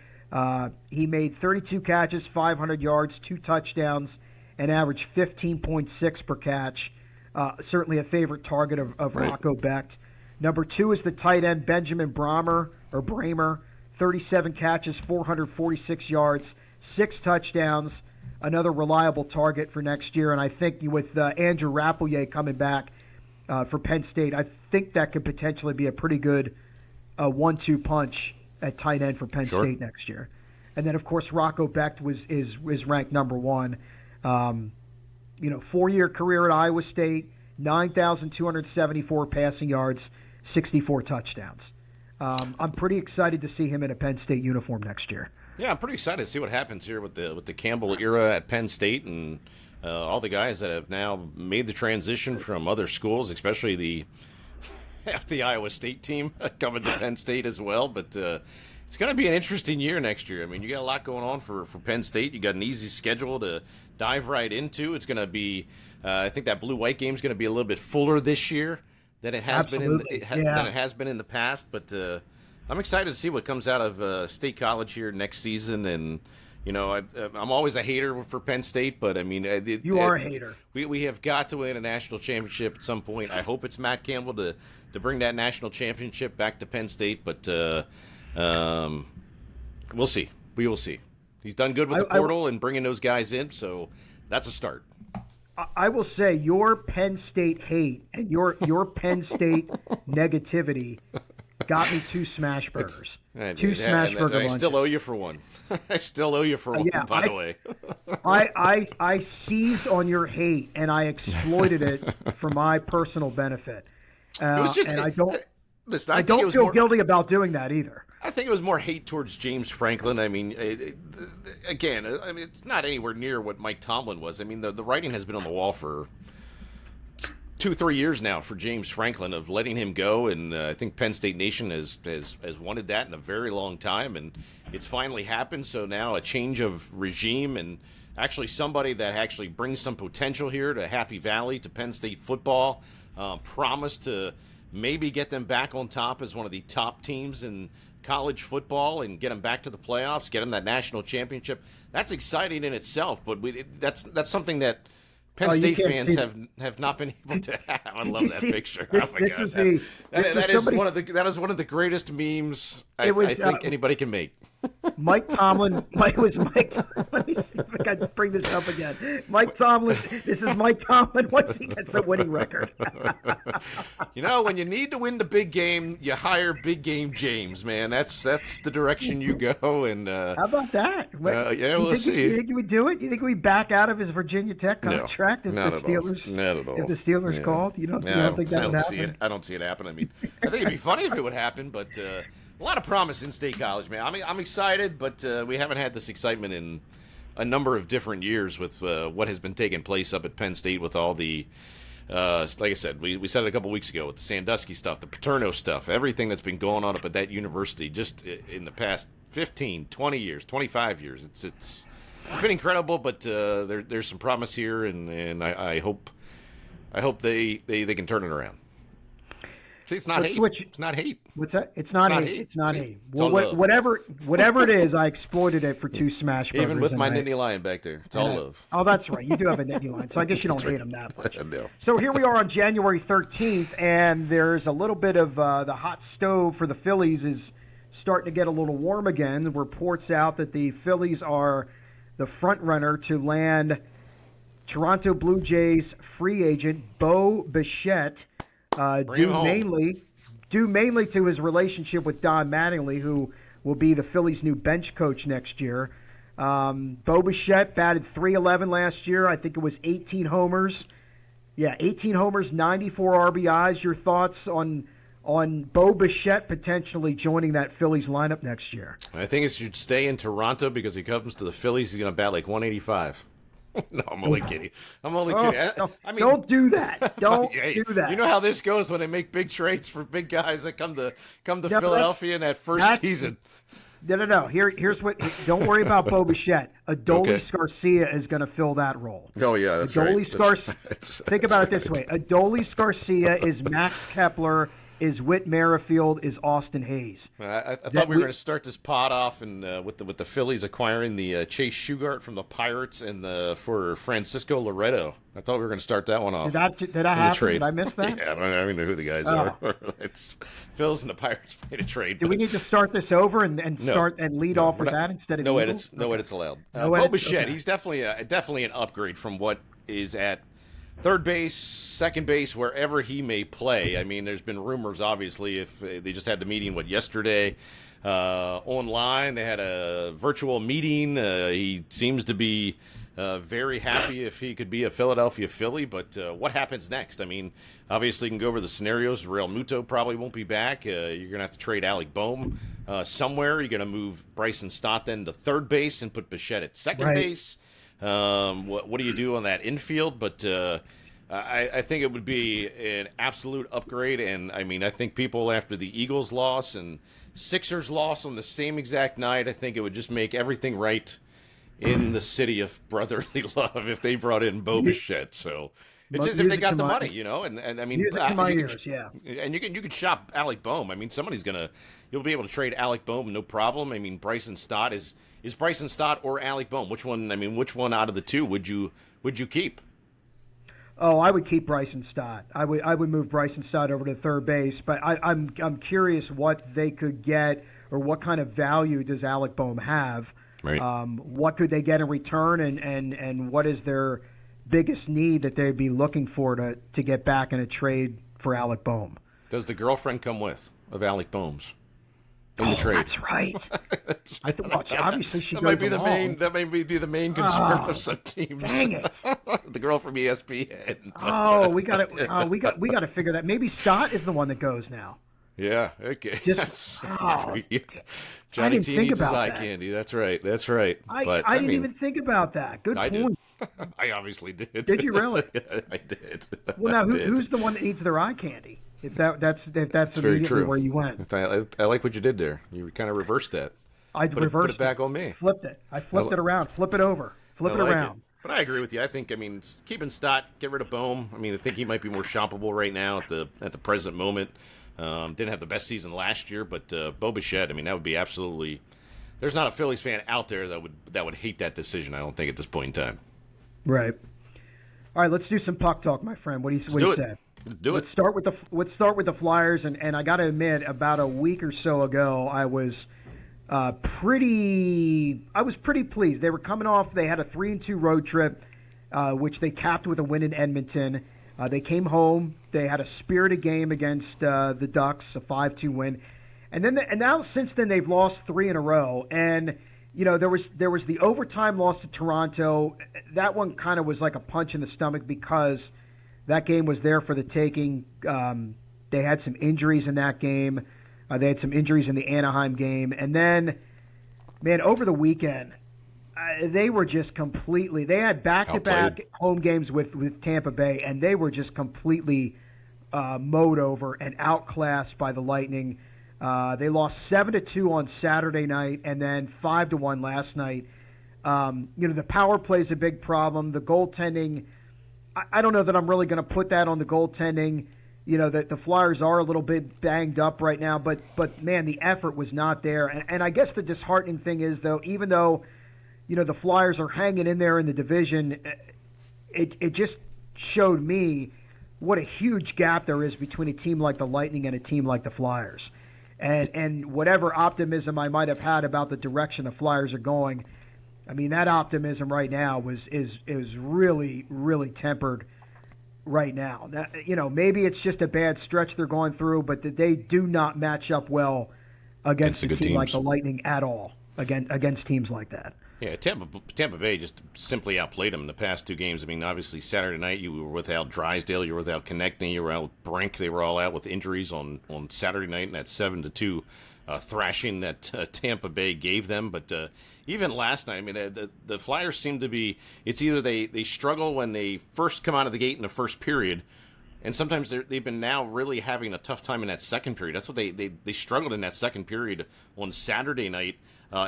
He made 32 catches, 500 yards, 2 touchdowns, and averaged 15.6 per catch. Certainly a favorite target of Rocco Becht. Number 2 is the tight end Benjamin Bramer, 37 catches, 446 yards, 6 touchdowns. Another reliable target for next year, and I think with Andrew Rappelier coming back for Penn State, I think that could potentially be a pretty good 1-2 punch at tight end for Penn State next year. And then, of course, Rocco Becht is ranked number 1. 4-year career at Iowa State, 9,274 passing yards, 64 touchdowns. I'm pretty excited to see him in a Penn State uniform next year. Yeah, I'm pretty excited to see what happens here with the Campbell era at Penn State and all the guys that have now made the transition from other schools, especially half the Iowa State team coming to Penn State as well. But it's going to be an interesting year next year. I mean, you got a lot going on for Penn State. You got an easy schedule to dive right into. It's going to be, I think that blue-white game is going to be a little bit fuller this year than it has been than it has been in the past. But I'm excited to see what comes out of State College here next season. And I'm always a hater for Penn State, but I mean, you are a hater. We have got to win a national championship at some point. I hope it's Matt Campbell to bring that national championship back to Penn State, but we'll see. We will see. He's done good with the portal and bringing those guys in, so that's a start. I will say your Penn State hate and your Penn State negativity got me 2 smash burgers. 2 smash burger lunches. I still owe you for one. I still owe you for one, by the way. I seized on your hate, and I exploited it for my personal benefit. It was just, and I don't. Listen, I don't feel guilty about doing that either. I think it was more hate towards James Franklin. I mean, again, it's not anywhere near what Mike Tomlin was. I mean, the writing has been on the wall for 2-3 years now for James Franklin of letting him go, and I think Penn State Nation has wanted that in a very long time, and it's finally happened. So now a change of regime and actually somebody that actually brings some potential here to Happy Valley, to Penn State football, promised to maybe get them back on top as one of the top teams in college football and get them back to the playoffs, get them that national championship. That's exciting in itself, but that's something that Penn State fans have not been able to have. I love that picture. Oh my God, that is one of the greatest memes I think anybody can make. Mike Tomlin. Let me see if I can bring this up again. Mike Tomlin. This is Mike Tomlin once he gets the winning record. When you need to win the big game, you hire Big Game James. Man, that's the direction you go. And how about that? We'll see. You think he would do it? You think we'd back out of his Virginia Tech contract if not the Steelers? Not at all. If the Steelers called, you don't think that would happen? I don't see it happen. I mean, I think it'd be funny if it would happen, but. A lot of promise in State College, man. I'm excited, but we haven't had this excitement in a number of different years with what has been taking place up at Penn State with all the, like I said, we said it a couple weeks ago with the Sandusky stuff, the Paterno stuff, everything that's been going on up at that university just in the past 15, 20 years, 25 years. It's been incredible, but there's some promise here, and I hope they can turn it around. See, it's not hate. It's not hate. What's that? It's not hate. It's not hate. Well, whatever it is, I exploited it for 2 smash burgers. Even with my Nittany Lion back there. It's all love. Oh, that's right. You do have a Nittany Lion, so I guess you don't hate him that much. No. So here we are on January 13th, and there's a little bit of the hot stove for the Phillies is starting to get a little warm again. The reports out that the Phillies are the front runner to land Toronto Blue Jays free agent Bo Bichette. Due mainly to his relationship with Don Mattingly, who will be the Phillies' new bench coach next year. Bo Bichette batted .311 last year. I think it was 18 homers. Yeah, 18 homers, 94 RBIs. Your thoughts on Bo Bichette potentially joining that Phillies lineup next year? I think it should stay in Toronto because he comes to the Phillies, he's going to bat like 185. No, I'm only kidding. No, I mean, don't do that. Don't do that. You know how this goes when they make big trades for big guys that come to Philadelphia in that first season. No. Here's what. Don't worry about Bo Bichette. Adolis Garcia is going to fill that role. Oh yeah, that's right. Think about it this way: Adolis Garcia is Max Kepler, is Whit Merrifield, is Austin Hayes. I thought we were going to start this pod off and with the Phillies acquiring the Chase Shugart from the Pirates and for Francisco Loreto. I thought we were going to start that one off. Did that happen? Trade. Did I miss that? Yeah, I don't even know who the guys are. It's Phillies and the Pirates made a trade. Do we need to start this over and start and lead off with that instead of no edits? No edits allowed. Bo Bichette, he's definitely an upgrade from what is at third base, second base, wherever he may play. I mean, there's been rumors, obviously, if they just had the meeting, yesterday online. They had a virtual meeting. He seems to be very happy if he could be a Philadelphia Philly, but what happens next? I mean, obviously, you can go over the scenarios. Real Muto probably won't be back. You're going to have to trade Alec Boehm somewhere. You're going to move Bryson Stott then to third base and put Bichette at second base. What do you do on that infield? But I think it would be an absolute upgrade. And, I mean, I think people after the Eagles loss and Sixers loss on the same exact night, I think it would just make everything right in the city of brotherly love if they brought in Bo Bichette. So it's just if they got the money, and I mean, and you can shop Alec Boehm. I mean, you'll be able to trade Alec Boehm, no problem. I mean, Bryson Stott is Bryson Stott or Alec Boehm? Which one out of the two would you keep? Oh, I would keep Bryson Stott. I would move Bryson Stott over to third base, but I'm curious what they could get or what kind of value does Alec Boehm have? Right. What could they get in return, and what is their biggest need that they'd be looking for to get back in a trade for Alec Boehm? Does the girlfriend come with of Alec Boehm's? in the trade. That's right. I thought, well, obviously she that goes might be the along. main. That may be the main concern of some teams. Dang it! The girl from ESPN. Oh, we got to we got to figure that. Maybe Scott is the one that goes now. Yeah. Okay. That's pretty, I Johnny didn't T think needs his about eye that. candy. That's right. That's right. But I didn't even think about that. Good I point. did. I obviously did. Did you really? I did. Well, now I did. who's the one that needs their eye candy? If that's very immediately true. where you went. I like what you did there. You kind of reversed that. I put it back on me. Flipped it. I flipped it around. Flip it over. Flip it like around. But I agree with you. I think, keeping Stott, get rid of Bohm. I think he might be more shoppable right now at the present moment. Didn't have the best season last year, but Bo Bichette, that would be absolutely. There's not a Phillies fan out there that would hate that decision. I don't think at this point in time. Right. All right. Let's do some puck talk, my friend. What do you say? Let's start with the Flyers, and I got to admit, about a week or so ago, I was pretty pleased. They were coming off. They had a 3-2 road trip, which they capped with a win in Edmonton. They came home. They had a spirited game against the Ducks, a 5-2 win, and now since then they've lost 3 in a row. And there was the overtime loss to Toronto. That one kind of was like a punch in the stomach because that game was there for the taking. They had some injuries in that game. They had some injuries in the Anaheim game. And then, man, over the weekend, they were just completely – they had back-to-back home games with Tampa Bay, and they were just completely mowed over and outclassed by the Lightning. They lost 7-2 on Saturday night and then 5-1 last night. The power play is a big problem. The goaltending – I don't know that I'm really going to put that on the goaltending. That the Flyers are a little bit banged up right now, but man, the effort was not there. And I guess the disheartening thing is, though, even though, the Flyers are hanging in there in the division, it just showed me what a huge gap there is between a team like the Lightning and a team like the Flyers. And whatever optimism I might have had about the direction the Flyers are going, that optimism right now is really, really tempered right now. Maybe it's just a bad stretch they're going through, but they do not match up well against a team like the Lightning at all, against teams like that. Yeah, Tampa Bay just simply outplayed them in the past 2 games. Obviously Saturday night you were without Drysdale, you were without Konechny, you were out with Brink. They were all out with injuries on Saturday night, and that 7-2 thrashing that Tampa Bay gave them. But even last night, the Flyers seem to be. It's either they struggle when they first come out of the gate in the first period, and sometimes they've been now really having a tough time in that second period. That's what they struggled in that second period on Saturday night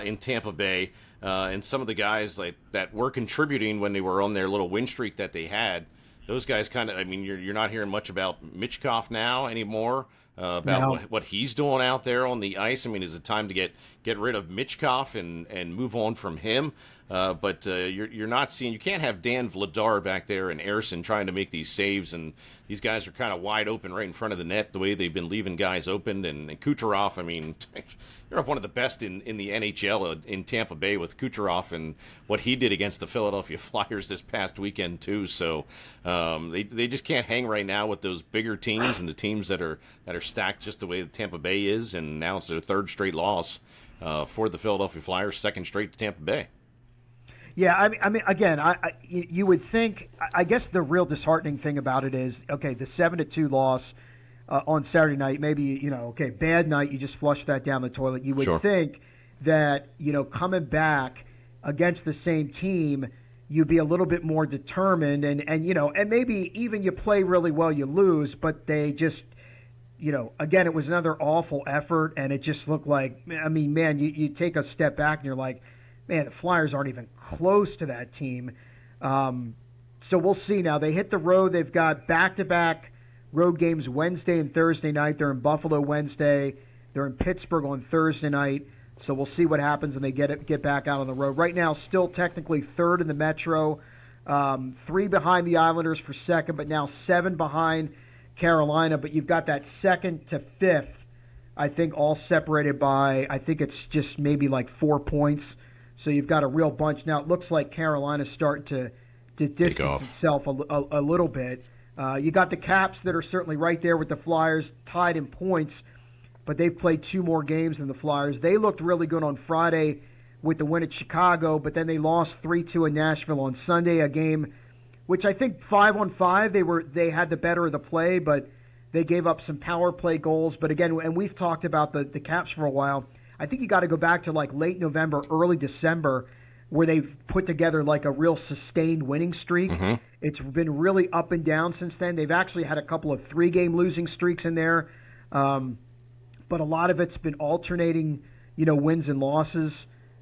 in Tampa Bay. And some of the guys that were contributing when they were on their little win streak that they had, those guys kind of. You're not hearing much about Michkov now anymore. About what he's doing out there on the ice. Is it time to get rid of Michkov and move on from him? But you're not seeing. You can't have Dan Vladar back there and Ersson trying to make these saves, and these guys are kind of wide open right in front of the net the way they've been leaving guys open. And Kucherov, you're up one of the best in the NHL in Tampa Bay with Kucherov and what he did against the Philadelphia Flyers this past weekend too. So they just can't hang right now with those bigger teams and the teams that are stacked just the way that Tampa Bay is. And now it's their 3rd straight loss for the Philadelphia Flyers, 2nd straight to Tampa Bay. Yeah, again, you would think. I guess the real disheartening thing about it is, okay, the 7-2 loss on Saturday night. Maybe bad night. You just flush that down the toilet. You would think that coming back against the same team, you'd be a little bit more determined, and maybe even you play really well, you lose, but they just. Again, it was another awful effort, and it just looked like. Man, you take a step back and you're like, man, the Flyers aren't even close to that team. So we'll see now. They hit the road. They've got back-to-back road games Wednesday and Thursday night. They're in Buffalo Wednesday. They're in Pittsburgh on Thursday night. So we'll see what happens when they get back out on the road. Right now, still technically 3rd in the Metro, 3 behind the Islanders for 2nd, but now 7 behind Carolina. But you've got that 2nd to 5th, I think, all separated by, I think it's just maybe like 4 points. So you've got a real bunch. Now it looks like Carolina's starting to distance itself a little bit. You got the Caps that are certainly right there with the Flyers, tied in points. but they've played 2 more games than the Flyers. They looked really good on Friday with the win at Chicago, but then they lost 3-2 in Nashville on Sunday, a game which I think 5-on-5 they had the better of the play, but they gave up some power play goals. But again, and we've talked about the Caps for a while, I think you got to go back to like late November, early December, where they've put together like a real sustained winning streak. Mm-hmm. It's been really up and down since then. They've actually had a couple of 3-game losing streaks in there, but a lot of it's been alternating, wins and losses.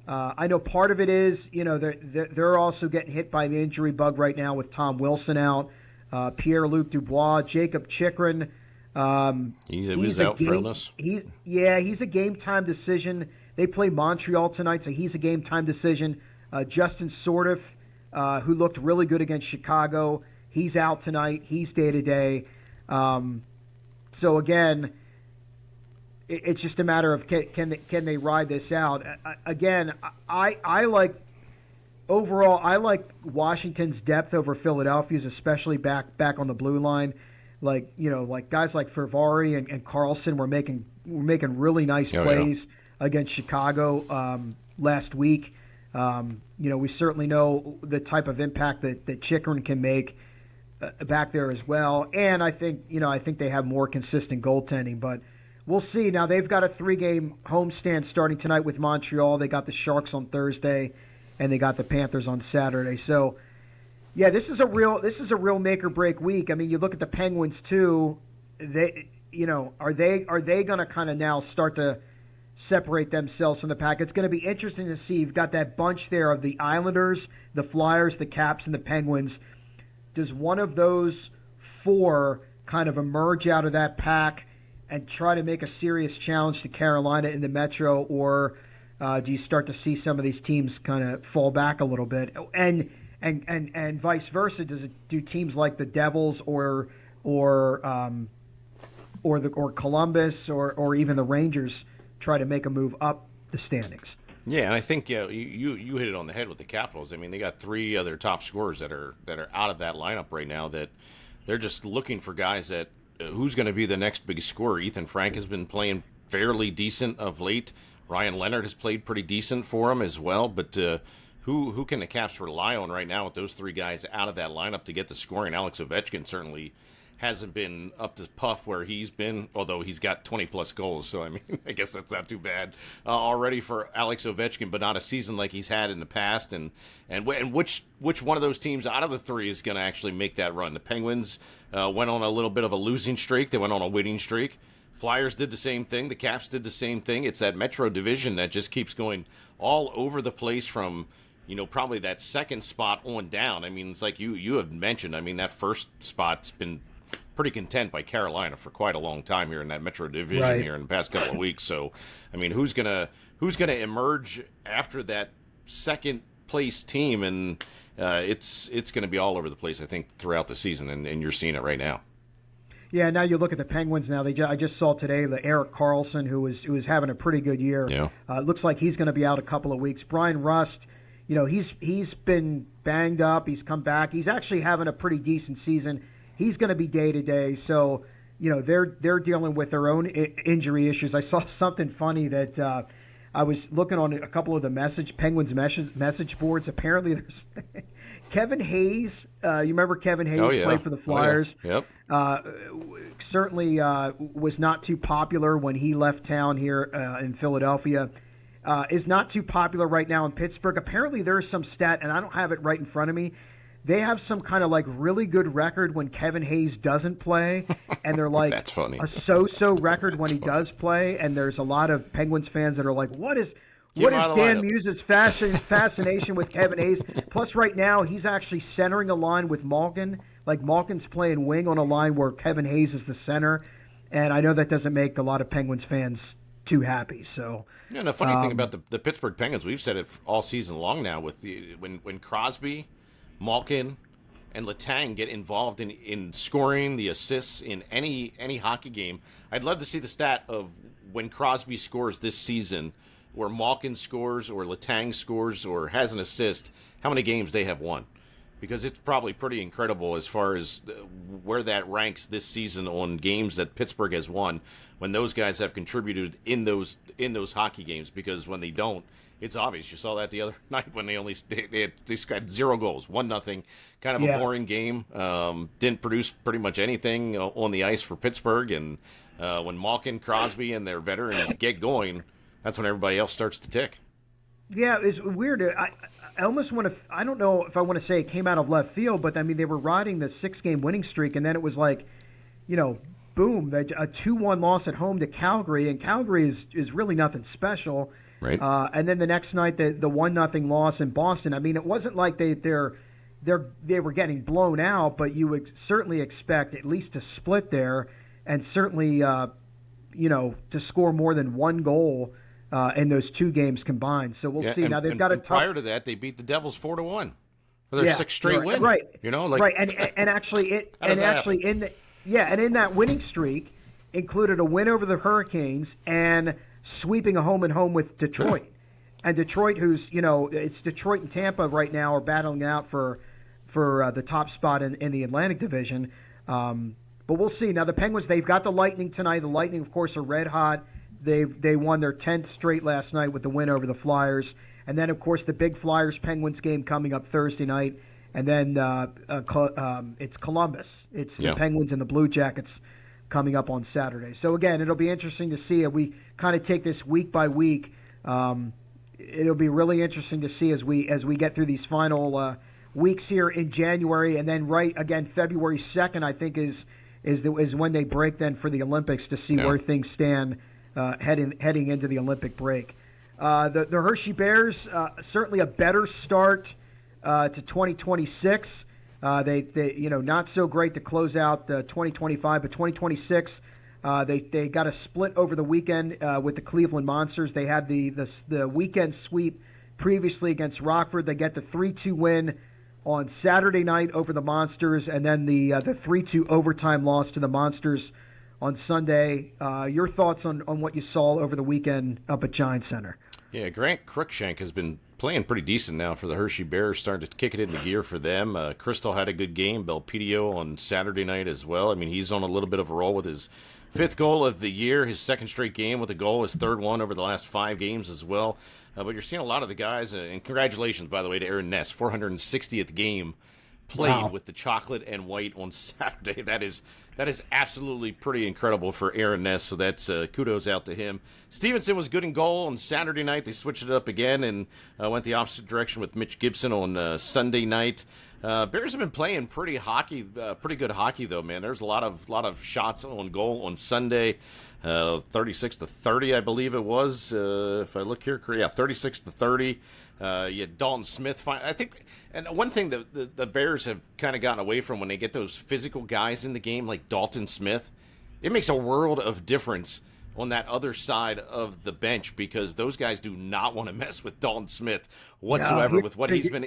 I know part of it is, they're also getting hit by the injury bug right now with Tom Wilson out, Pierre-Luc Dubois, Jacob Chikrin. He was out for illness. He's a game-time decision. They play Montreal tonight, so he's a game-time decision. Justin Sordiff, who looked really good against Chicago, he's out tonight. He's day-to-day. So, again, it's just a matter of can they ride this out. Again, I like Washington's depth over Philadelphia's, especially back on the blue line. Like guys like Ferrari and Carlson were making really nice plays against Chicago last week. We certainly know the type of impact that Chikrin can make back there as well. And I think they have more consistent goaltending, but we'll see. Now they've got a 3-game homestand starting tonight with Montreal. They got the Sharks on Thursday, and they got the Panthers on Saturday. So, yeah, this is a real make or break week. I mean, you look at the Penguins too. Are they going to kind of now start to separate themselves from the pack? It's going to be interesting to see. You've got that bunch there of the Islanders, the Flyers, the Caps, and the Penguins. Does one of those 4 kind of emerge out of that pack and try to make a serious challenge to Carolina in the Metro, or do you start to see some of these teams kind of fall back a little bit, and vice versa? Do teams like the Devils or Columbus or even the Rangers try to make a move up the standings? Yeah, and I think you hit it on the head with the Capitals. I mean, they got 3 other top scorers that are out of that lineup right now. That they're just looking for guys that. Who's going to be the next big scorer? Ethan Frank has been playing fairly decent of late. Ryan Leonard has played pretty decent for him as well. But who can the Caps rely on right now with those 3 guys out of that lineup to get the scoring? Alex Ovechkin certainly hasn't been up to puff where he's been, although he's got 20-plus goals. So, I mean, I guess that's not too bad already for Alex Ovechkin, but not a season like he's had in the past. And which one of those teams out of the 3 is going to actually make that run? The Penguins went on a little bit of a losing streak. They went on a winning streak. Flyers did the same thing. The Caps did the same thing. It's that Metro division that just keeps going all over the place from, probably that second spot on down. I mean, it's like you have mentioned. I mean, that first spot's been pretty content by Carolina for quite a long time here in that Metro division here in the past couple of weeks. So, I mean, who's gonna emerge after that second place team? And it's gonna be all over the place, I think, throughout the season, and you're seeing it right now. Yeah, now you look at the Penguins. Now I just saw today that Erik Karlsson, who was having a pretty good year. Yeah. Looks like he's going to be out a couple of weeks. Brian Rust, he's been banged up. He's come back. He's actually having a pretty decent season. He's going to be day-to-day, so they're dealing with their own injury issues. I saw something funny that I was looking on a couple of the Penguins message boards. Apparently, there's Kevin Hayes. You remember Kevin Hayes played for the Flyers? Oh, yeah. Yep. Certainly was not too popular when he left town here in Philadelphia. Is not too popular right now in Pittsburgh. Apparently, there's some stat, and I don't have it right in front of me. They have some kind of like really good record when Kevin Hayes doesn't play, and they're like That's funny. a so-so record when he does play. And there's a lot of Penguins fans that are like, "What is Dan Muse's fascination with Kevin Hayes?" Plus, right now he's actually centering a line with Malkin. Like Malkin's playing wing on a line where Kevin Hayes is the center, and I know that doesn't make a lot of Penguins fans too happy. So, yeah, and the funny thing about the Pittsburgh Penguins, we've said it all season long now. With when Crosby, Malkin, and Letang get involved in scoring, the assists in any hockey game. I'd love to see the stat of when Crosby scores this season, or Malkin scores, or Letang scores, or has an assist, how many games they have won. because it's probably pretty incredible as far as where that ranks this season on games that Pittsburgh has won when those guys have contributed in those hockey games, because when they don't, it's obvious. You saw that the other night when they got 0 goals, 1-0, kind of a boring game. Didn't produce pretty much anything on the ice for Pittsburgh. And when Malkin, Crosby, and their veterans get going, that's when everybody else starts to tick. Yeah, it's weird. I almost want to. I don't know if I want to say it came out of left field, but I mean they were riding the 6-game winning streak, and then it was like, boom, a 2-1 loss at home to Calgary, and Calgary is really nothing special. Right. And then the next night, the 1-0 loss in Boston. I mean, it wasn't like they were getting blown out, but you would certainly expect at least to split there, and certainly to score more than 1 goal in those 2 games combined. So we'll see. Now they've got a tough. Prior to that, they beat the Devils 4-1 for their 6th straight win. Right. Right. And actually in that winning streak included a win over the Hurricanes and sweeping a home and home with Detroit. And Detroit, who's, it's Detroit and Tampa right now are battling out for the top spot in the Atlantic Division. But we'll see. Now the Penguins, they've got the Lightning tonight. The Lightning, of course, are red hot. They won their 10th straight last night with the win over the Flyers. And then, of course, the big Flyers-Penguins game coming up Thursday night. And then it's Columbus. It's the Penguins and the Blue Jackets coming up on Saturday. So, again, it'll be interesting to see. We kind of take this week by week. It'll be really interesting to see as we get through these final weeks here in January. And then, February 2nd, I think, is when they break then for the Olympics to see where things stand heading into the Olympic break. The Hershey Bears, certainly a better start to 2026. They not so great to close out 2025, but 2026, they got a split over the weekend with the Cleveland Monsters. They had the weekend sweep previously against Rockford. They get the 3-2 win on Saturday night over the Monsters, and then the 3-2 overtime loss to the Monsters on Sunday. Your thoughts on what you saw over the weekend up at Giant Center? Yeah, Grant Cruikshank has been playing pretty decent now for the Hershey Bears, starting to kick it into gear for them. Crystal had a good game. Belpedio on Saturday night as well. I mean, he's on a little bit of a roll with his 5th goal of the year, his 2nd straight game with a goal, his 3rd one over the last 5 games as well. But you're seeing a lot of the guys, and congratulations, by the way, to Aaron Ness, 460th game played with the chocolate and white on Saturday. That is absolutely pretty incredible for Aaron Ness, so that's kudos out to him. Stevenson was good in goal on Saturday night. They switched it up again and went the opposite direction with Mitch Gibson on Sunday night. Bears have been playing pretty good hockey though, man. There's a lot of shots on goal on Sunday. 36-30, I believe it was. If I look here, 36-30. Dalton Smith. I think, and one thing that the Bears have kind of gotten away from when they get those physical guys in the game, like Dalton Smith, it makes a world of difference on that other side of the bench, because those guys do not want to mess with Dalton Smith whatsoever with what he's been.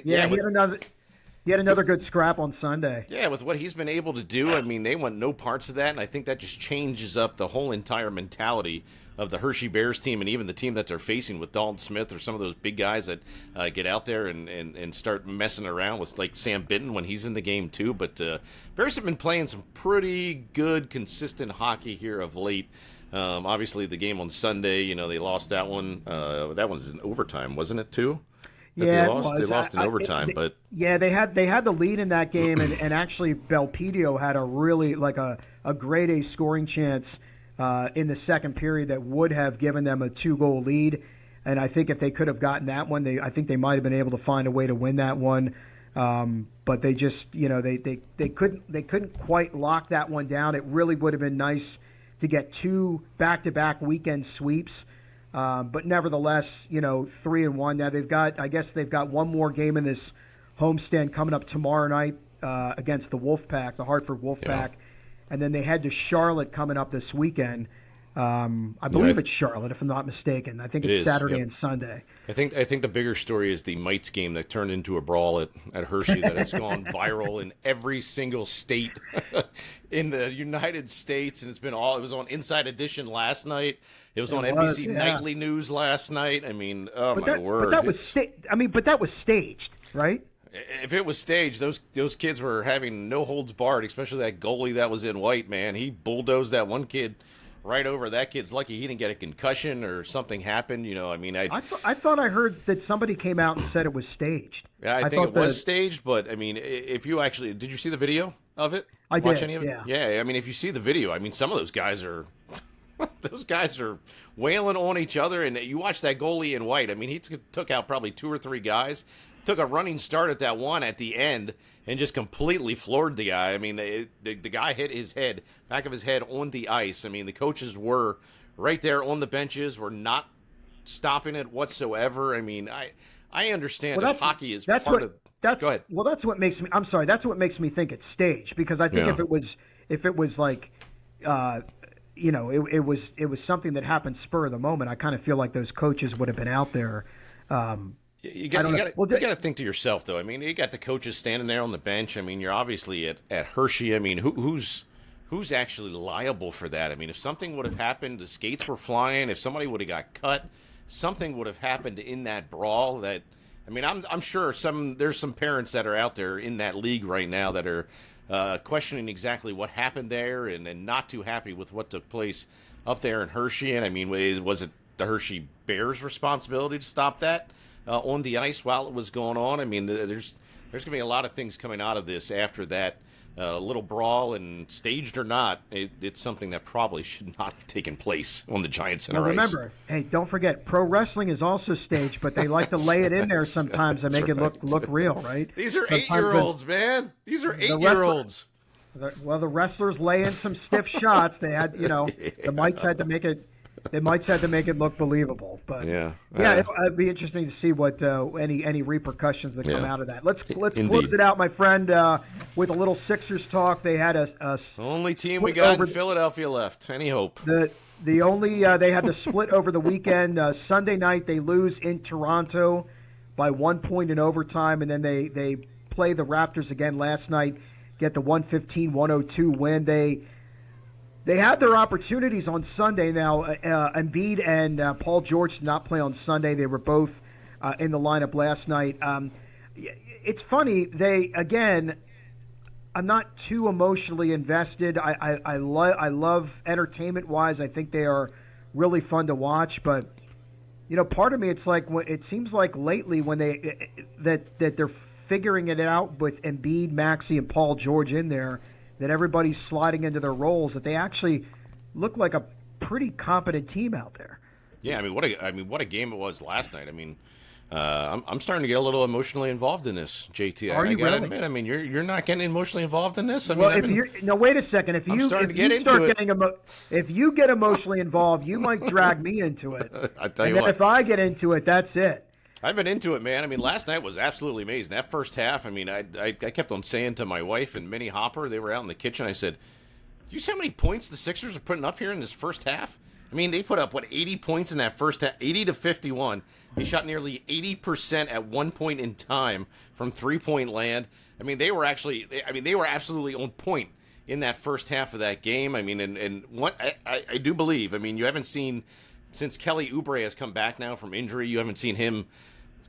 He had another good scrap on Sunday. Yeah, with what he's been able to do, I mean, they want no parts of that, and I think that just changes up the whole entire mentality of the Hershey Bears team, and even the team that they're facing with Dalton Smith or some of those big guys that get out there and start messing around with, like Sam Benton when he's in the game too. But Bears have been playing some pretty good, consistent hockey here of late. Obviously, the game on Sunday, they lost that one. That was in overtime, wasn't it, too? Yeah, they lost in overtime, but they had the lead in that game, and actually Belpedio had a really a grade A scoring chance in the second period that would have given them a 2-goal lead. And I think if they could have gotten that one, I think they might have been able to find a way to win that one. But they just they couldn't quite lock that one down. It really would have been nice to get 2 back-to-back weekend sweeps. But nevertheless, 3-1. Now they've got one more game in this homestand coming up tomorrow night against the Wolfpack, the Hartford Wolfpack, and then they head to Charlotte coming up this weekend. I believe it's Charlotte, if I'm not mistaken. I think it's Saturday and Sunday. I think the bigger story is the Mites game that turned into a brawl at Hershey that has gone viral in every single state in the United States, and it was on Inside Edition last night. It was on NBC Nightly News last night. I mean, my word! But that was staged, right? If it was staged, those kids were having no holds barred, especially that goalie that was in white, man. He bulldozed that one kid right over. That kid's lucky he didn't get a concussion or something happened. I thought I heard that somebody came out and said it was staged. Yeah, I think it was staged, but I mean, if you actually did, you see the video of it? I Watch did. Any of it? Yeah. Yeah. I mean, if you see the video, I mean, some of those guys are wailing on each other, and you watch that goalie in white. I mean, he took out probably 2 or 3 guys. Took a running start at that one at the end and just completely floored the guy. I mean, the guy hit his head, back of his head on the ice. I mean, the coaches were right there on the benches, were not stopping it whatsoever. I mean, I understand that hockey is part of. Go ahead. Well, that's what makes me. I'm sorry. That's what makes me think it's staged, because I think if it was like, it was something that happened spur of the moment. I kind of feel like those coaches would have been out there. You got to think to yourself, though. I mean, you got the coaches standing there on the bench. I mean, you're obviously at Hershey. I mean, who's actually liable for that? I mean, if something would have happened, the skates were flying. If somebody would have got cut, something would have happened in that brawl. That, I mean, I'm sure there's some parents that are out there in that league right now that are questioning exactly what happened there and not too happy with what took place up there in Hershey. And I mean, was it the Hershey Bears' responsibility to stop that on the ice while it was going on? I mean, there's going to be a lot of things coming out of this after that little brawl, and staged or not, it's something that probably should not have taken place on the Giant Center ice. Remember, hey, don't forget, pro wrestling is also staged, but they like to lay it in there sometimes and make it look real, right? These are 8-year-olds, man. These are 8-year-olds. Well, the wrestlers lay in some stiff shots. They had, the mics had to make it. They might have to make it look believable, but it'd be interesting to see what any repercussions that come out of that. Let's close it out, my friend, with a little Sixers talk. They had a only team we got in Philadelphia left. Any hope? The only they had the split over the weekend. Sunday night they lose in Toronto by 1 point in overtime, and then they play the Raptors again last night, get the 115-102 win. They had their opportunities on Sunday. Now, Embiid and Paul George did not play on Sunday. They were both in the lineup last night. It's funny. I'm not too emotionally invested. I love entertainment-wise. I think they are really fun to watch. But, part of me, it's like it seems like lately when that they're figuring it out with Embiid, Maxey, and Paul George in there, that everybody's sliding into their roles, that they actually look like a pretty competent team out there. Yeah, I mean, what a game it was last night. I mean, I'm starting to get a little emotionally involved in this, JT. Are you I gotta really? admit, I mean, you're not getting emotionally involved in this. I Well, mean, wait a second. If you get emotionally involved, you might drag me into it. I tell you what. If I get into it, that's it. I've been into it, man. I mean, last night was absolutely amazing. That first half, I mean, I kept on saying to my wife and Minnie Hopper, they were out in the kitchen, I said, do you see how many points the Sixers are putting up here in this first half? I mean, they put up, 80 points in that first half, 80-51. They shot nearly 80% at one point in time from three-point land. I mean, they were absolutely on point in that first half of that game. I mean, and what I do believe, I mean, you haven't seen, since Kelly Oubre has come back now from injury, you haven't seen him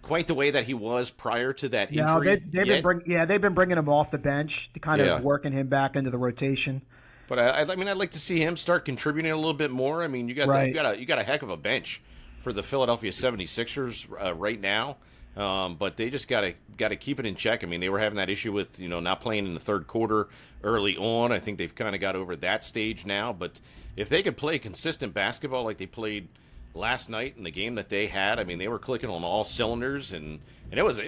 quite the way that he was prior to that injury. They've been bringing him off the bench to kind of working him back into the rotation. But I mean, I'd like to see him start contributing a little bit more. I mean, you got a heck of a bench for the Philadelphia 76ers right now. But they just got to keep it in check. I mean, they were having that issue with not playing in the third quarter early on. I think they've kind of got over that stage now. But if they could play consistent basketball like they played last night in the game that they had, I mean, they were clicking on all cylinders, and it was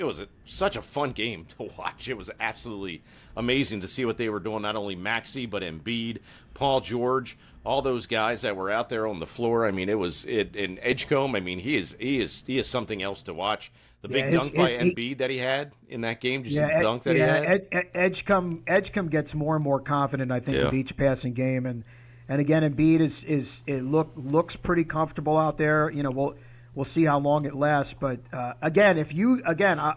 such a fun game to watch. It was absolutely amazing to see what they were doing. Not only Maxey, but Embiid, Paul George, all those guys that were out there on the floor. I mean, and Edgecombe. I mean, he is something else to watch. The big dunk by Embiid that he had in that game. Did you see the dunk that he had? Edgecombe gets more and more confident, I think, with each passing game, and again, Embiid looks pretty comfortable out there. We'll see how long it lasts. But I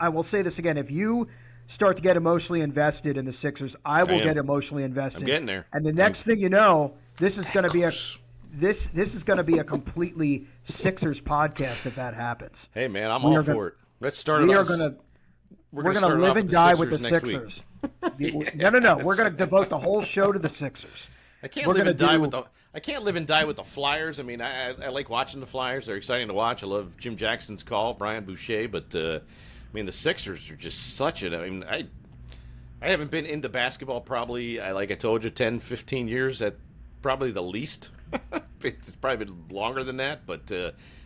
will say this again: if you start to get emotionally invested in the Sixers, I will get emotionally invested. I'm getting there. And the next thing you know, this is going to be a completely Sixers podcast if that happens. Hey man, I'm all for it. Let's start it. we're going to live and die with the Sixers. No. We're going to devote the whole show to the Sixers. I can't live and die with the Flyers. I mean, I like watching the Flyers. They're exciting to watch. I love Jim Jackson's call, Brian Boucher. But I mean, the Sixers are just such a. I mean, I haven't been into basketball probably, like I told you, 10, 15 years at probably the least. It's probably been longer than that, but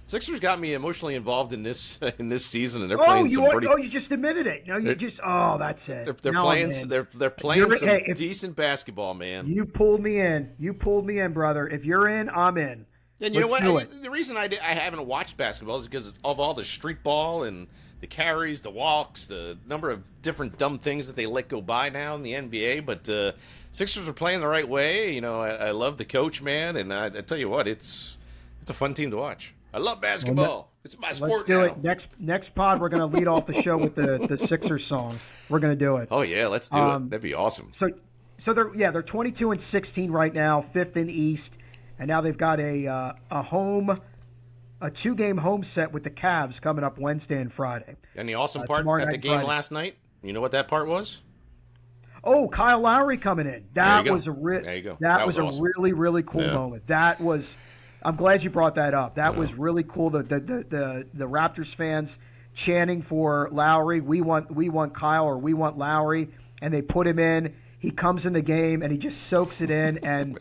Sixers got me emotionally involved in this season, and they're playing some pretty. Oh, you just admitted it. No, you just. Oh, that's it. They're playing. They're playing some decent basketball, man. You pulled me in. You pulled me in, brother. If you're in, I'm in. And you know what? The reason I haven't watched basketball is because of all the street ball and the carries, the walks, the number of different dumb things that they let go by now in the NBA. But Sixers are playing the right way. You know, I love the coach, man, and I tell you what, it's a fun team to watch. I love basketball. It's my sport now. Let's do it. Next pod, we're going to lead off the show with the Sixers song. We're going to do it. Oh yeah, let's do it. That'd be awesome. So they're 22-16 right now, 5th in the East, and now they've got a 2-game home set with the Cavs coming up Wednesday and Friday. And the awesome part at the game last night, you know what that part was? Oh, Kyle Lowry coming in. That was a awesome. really, really cool moment. That was. I'm glad you brought that up. That was really cool. The Raptors fans chanting for Lowry. We want Kyle, or we want Lowry, and they put him in. He comes in the game and he just soaks it in and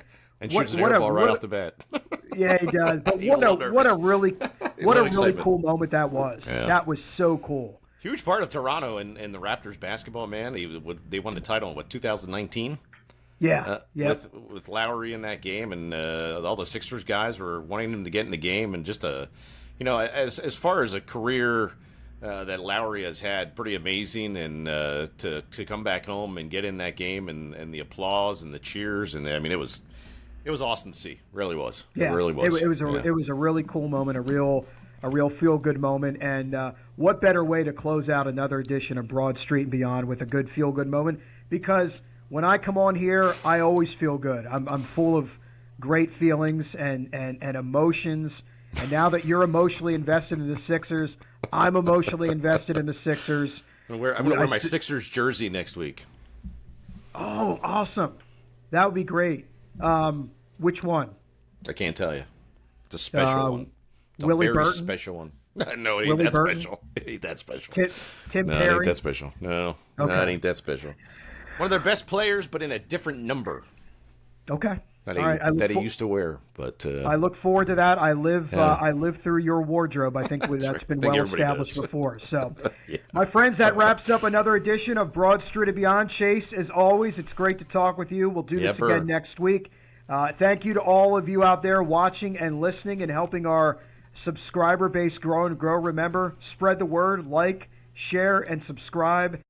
shoots an air ball right off the bat. Yeah, he does. But what a really cool moment that was. Yeah. That was so cool. Huge part of Toronto and the Raptors basketball, man. They won the title in 2019. Yeah, with Lowry in that game, and all the Sixers guys were wanting him to get in the game, and just as far as a career that Lowry has had, pretty amazing, and to come back home and get in that game, and the applause and the cheers, and I mean it was awesome to see, it really was. Yeah, it really was. It was a really cool moment, a real feel good moment, and what better way to close out another edition of Broad Street and Beyond with a good feel good moment, because when I come on here, I always feel good. I'm full of great feelings and emotions. And now that you're emotionally invested in the Sixers, I'm emotionally invested in the Sixers. I'm going to wear my Sixers jersey next week. Oh, awesome. That would be great. Which one? I can't tell you. It's a special one. It's Willie a very Burton? special one. No, it ain't Willie that Burton? special. It ain't that special. Tim No, Perry? it ain't that special. No, it ain't that special. One of their best players, but in a different number. Okay. That he used to wear. But I look forward to that. I live through your wardrobe. I think that's been well established before. So, yeah. My friends, that wraps up another edition of Broad Street and Beyond. Chase, as always, it's great to talk with you. We'll do this again next week. Thank you to all of you out there watching and listening and helping our subscriber base grow and grow. Remember, spread the word, like, share, and subscribe.